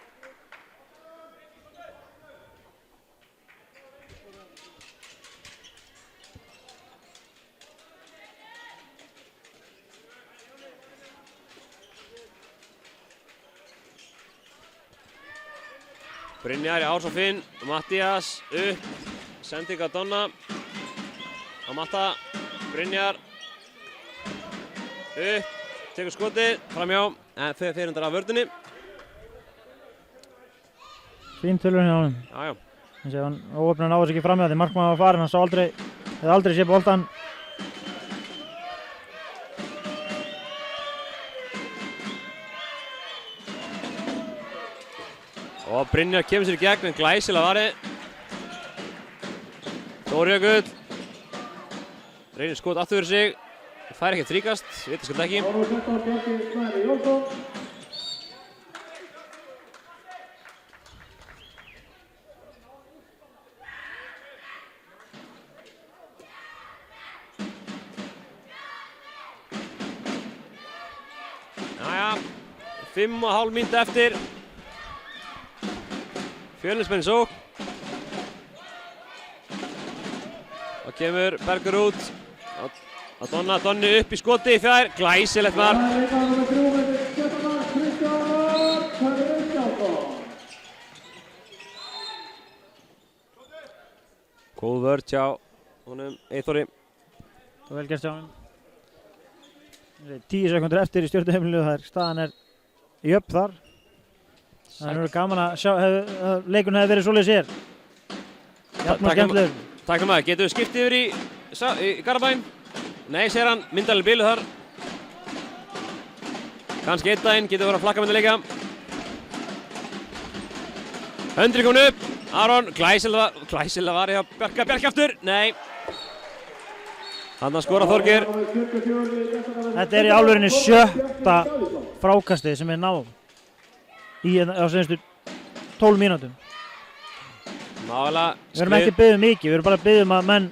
Brynjar í árás á Finn, Mattías upp, sending á Donna. Á Matta, Brynjar upp, tekur skotið, framjá, en fer undan af vörðinni. Fín tölur hjá honum. Jájá. Þannig að hann óöfnir náðu sig ekki framjá því markmaður var farinn, hann sá aldrei sé boltan. Og Brynjar kemur sér í gegn en glæsilega varði. Þór Jökull reynir skot aftur fyrir sig. Fær ekkert fríkast, vitaskuld ekki. Jæja, 5,5 mínútur eftir. Fjölnismenn í sókn. Og kemur Bergur út. Donni upp í skoti í fjær. Glæsilegt mark. Góð vörð hjá honum Eyþóri. Og vel gert hjá honum. 10 sekundur eftir í Stjörnuheimilinu, staðan er í upp þar. Það er gaman að sjá, leikurinn hefði verið svoleiðis hér. Jafn og skemmtilegur. Takk fyrir maður, getum við skiptið yfir í Garabæn? Nei, segir hann, myndalega biluð þar. Kannski einn daginn, getum við verið að flakka með leika. Höndri komin upp, Aron, glæsilega var hjá Bjarki aftur, nei. Hann að skora Þorgeir. Þetta er í alvörinni 7. frákastið sem er náð á senstu 12 mínútum. Við erum ekki beðið mikið, við erum bara beðið að menn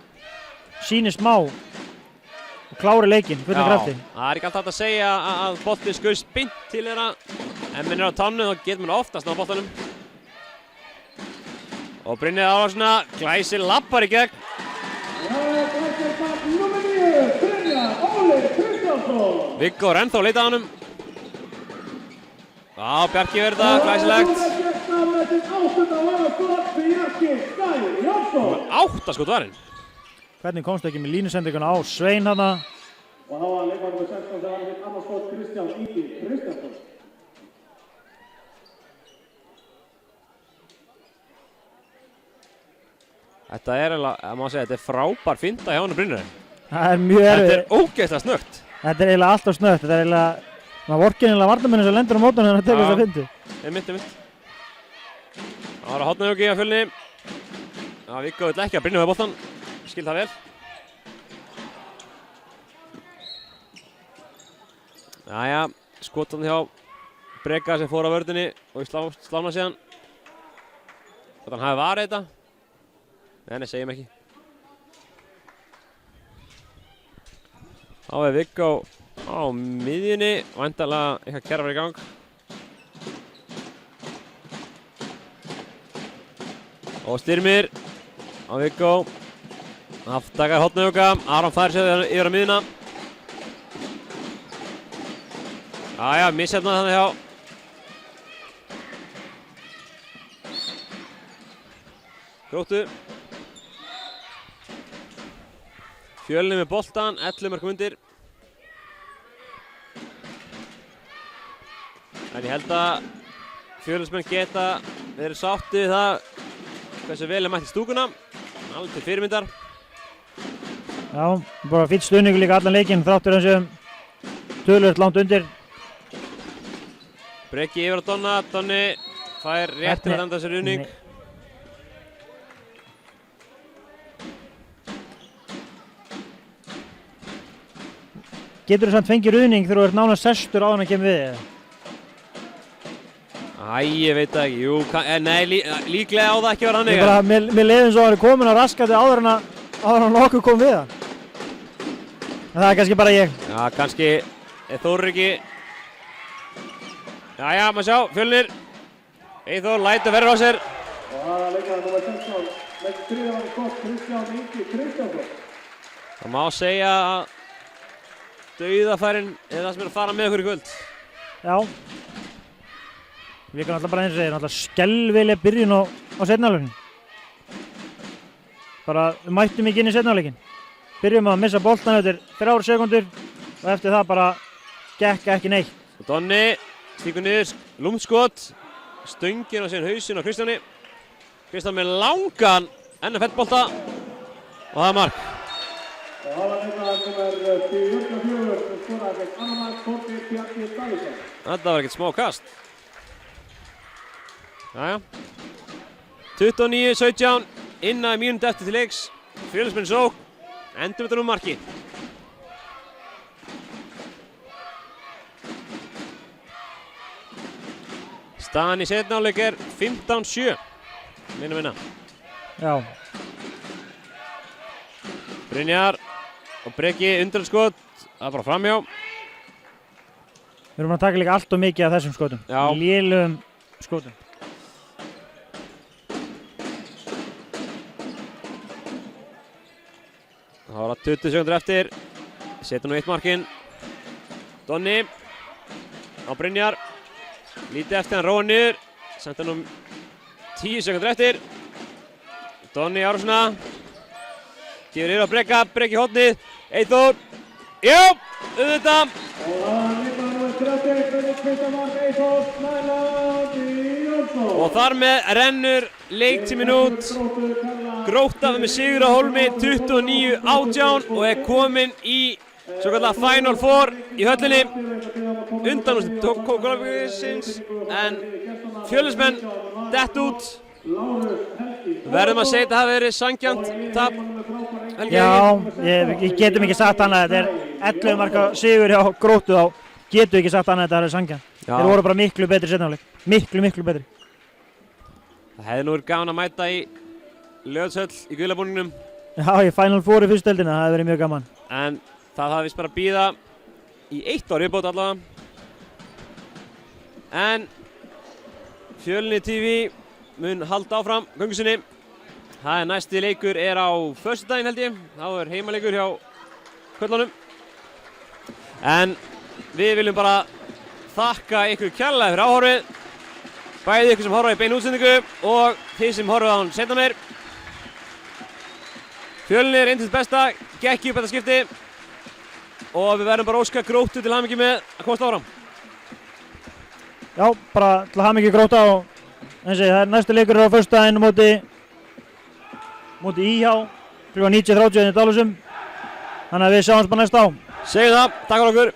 sýni smá og klári leikinn, hvernig krafti. Það er ekki alltaf hægt að segja að boltinn skaust beint til þeirra, en minn er á tánnu þá getur mann oftast á boltanum. Og Brynjar árásina, Glæsir lappar í gegn. Viggo er ennþá að leita að honum. Já, Bjarki verður þetta, glæsilegt. 8 skot varinn. Hvernig komstu ekki með línusendinguna á Svein hana? Og þá var leikmaður með 16 þegar hann annars skot Kristján Ingi Kristjánsson. Þetta er þetta er frábær finta hjá honum Brynjar. Það er mjög erfið. Þetta er ógeðslega snöggt. Þetta er eiginlega alltaf snöggt. Þetta er eiginlega maður vorkir eiginlega varnarmennir sem lendur á mótunum þegar hann tekur þessa fintu. Einmitt. Það var að Hornauki á Fjölni. Já, Viggo vill ekki að Brynjar með boltan. Skil það vel. Jæja, skotan hjá Breka sem fór á vörðinni og í slána síðan. Hvort hann hafi varið þetta? Nei, segjum ekki. Þá er Viggo á miðjunni, væntanlega eitthvað kerfur í gang. Og Styrmir á Viggo. Aftakar Hornauka, Aron fær sér yfir á miðjuna. Jæja, missefnað þannig hjá Gróttu. Fjölni með boltan, 11 mörkum undir. En ég held að Fjölnismenn geta verið sátti við það hversu vel mætt í stúkuna. Alveg til fyrirmyndar. Já, bara fýtt stuðningur líka allan leikinn þráttur þessum töluvert langt undir. Breki yfir á Donna, Donni fær rétt til að enda sér ruðning. Getur þú samt fengið ruðning þegar þú ert nánast sestur áður en að kemur við? Æ, ég veit það ekki, jú, nei, líklega á það ekki að vera hannig. Mér leiðum svo að hann er komin á raskati áður en að nokkuð kom við hann. En það er kannski bara ég. Já, kannski Þórir ekki. Jæja, maður sjá, Fjölnir. Eyþór lætur verður á sér. Og það er leikmaður númer 16 með þriðja skot, Kristján Ingi Kristjánsson. Það má segja að dauðafærin er það sem er að fara með okkur í kvöld. Já. Við kannum alltaf bara eins og segja, náttúrulega skelvileg byrjun á seinni hálfleiknum. Bara, við mættum ekki inn í seinni hálfleikinn. Byrjum að missa boltan eftir 3 sekúndur og eftir það bara gekk ekki neitt. Og Donni stíkur niður, lúmskot, stöngin á síðan hausinn á Kristjáni. Kristján með langan NFL-bolta og það er mark. Og það var leikmaður númer 44 sem skoraði gegn annan mark, Þorgeir Bjarki Davíðsson. Þetta var ekkert smá kast. Jæja. 29-17, innan í mínútu eftir til leiks. Fjölnismenn sókn, endur þetta nú marki. Staðan í seinni hálfleik er 15-7. Minna. Já. Brynjar og Breki undanskot, það er bara framhjá. Við erum að taka líka allt og mikið af þessum skotum. Já. Lélugum skotum. Það var 20 sekundur eftir. Setja nú 1 markinn. Donni á Brynjar. Lítið eftir hann róa niður. Senda nú 10 sekundur eftir. Donni Árásna. Gefur yfir á Breka, Breki hótnið. Eyþór. Jú, auðvitað. Og það var leikmaður númer 31 með fyrsta mark Eyþór Snæland Jónsson. Og þar með rennur leiktíminn út. Grótta með sigur á Hólmi 29-18 og er komin í svo kallar Final Four í höllinni. Undanúrslit Kópavogsins en Fjölnismenn dett út. Verðum að segja að það hafi verið sanngjarnt tap. Já, ég getum ekki sagt annað. Þetta er 11 marka sigur hjá Gróttu, þá getum við ekki sagt annað að þetta er sanngjarnt. Þeir voru bara miklu betri seinni hálfleik. Miklu betri. Það hefði nú verið gaman að mæta í Laugardalshöll í gulabúningnum. Já, í Final Four í fyrstu deildina, það hefði verið mjög gaman. En það hafði vist bara að bíða í 1 ár viðbót allavega. En Fjölnir TV mun halda áfram göngu sinni. Það er næsti leikur er á föstudaginn held ég. Þá er heimaleikur hjá Köllunum. En við viljum bara þakka ykkur kærlega fyrir áhorfið. Bæði ykkur sem horfa í beinu útsendingu og þið sem horfa á hann seinna meir. Fjölnir er eintils besta, gekk upp þetta skipti. Og við verðum bara óska Gróttu til hamingju með að komast áfram. Já, bara til hamingju Grótta og eins og það er næstu leikur á föstudaginn móti IH kl. 19:30 í Dalusum. Þannig að við sjáumst bara næst á. Segjum það, takk fyrir okkur.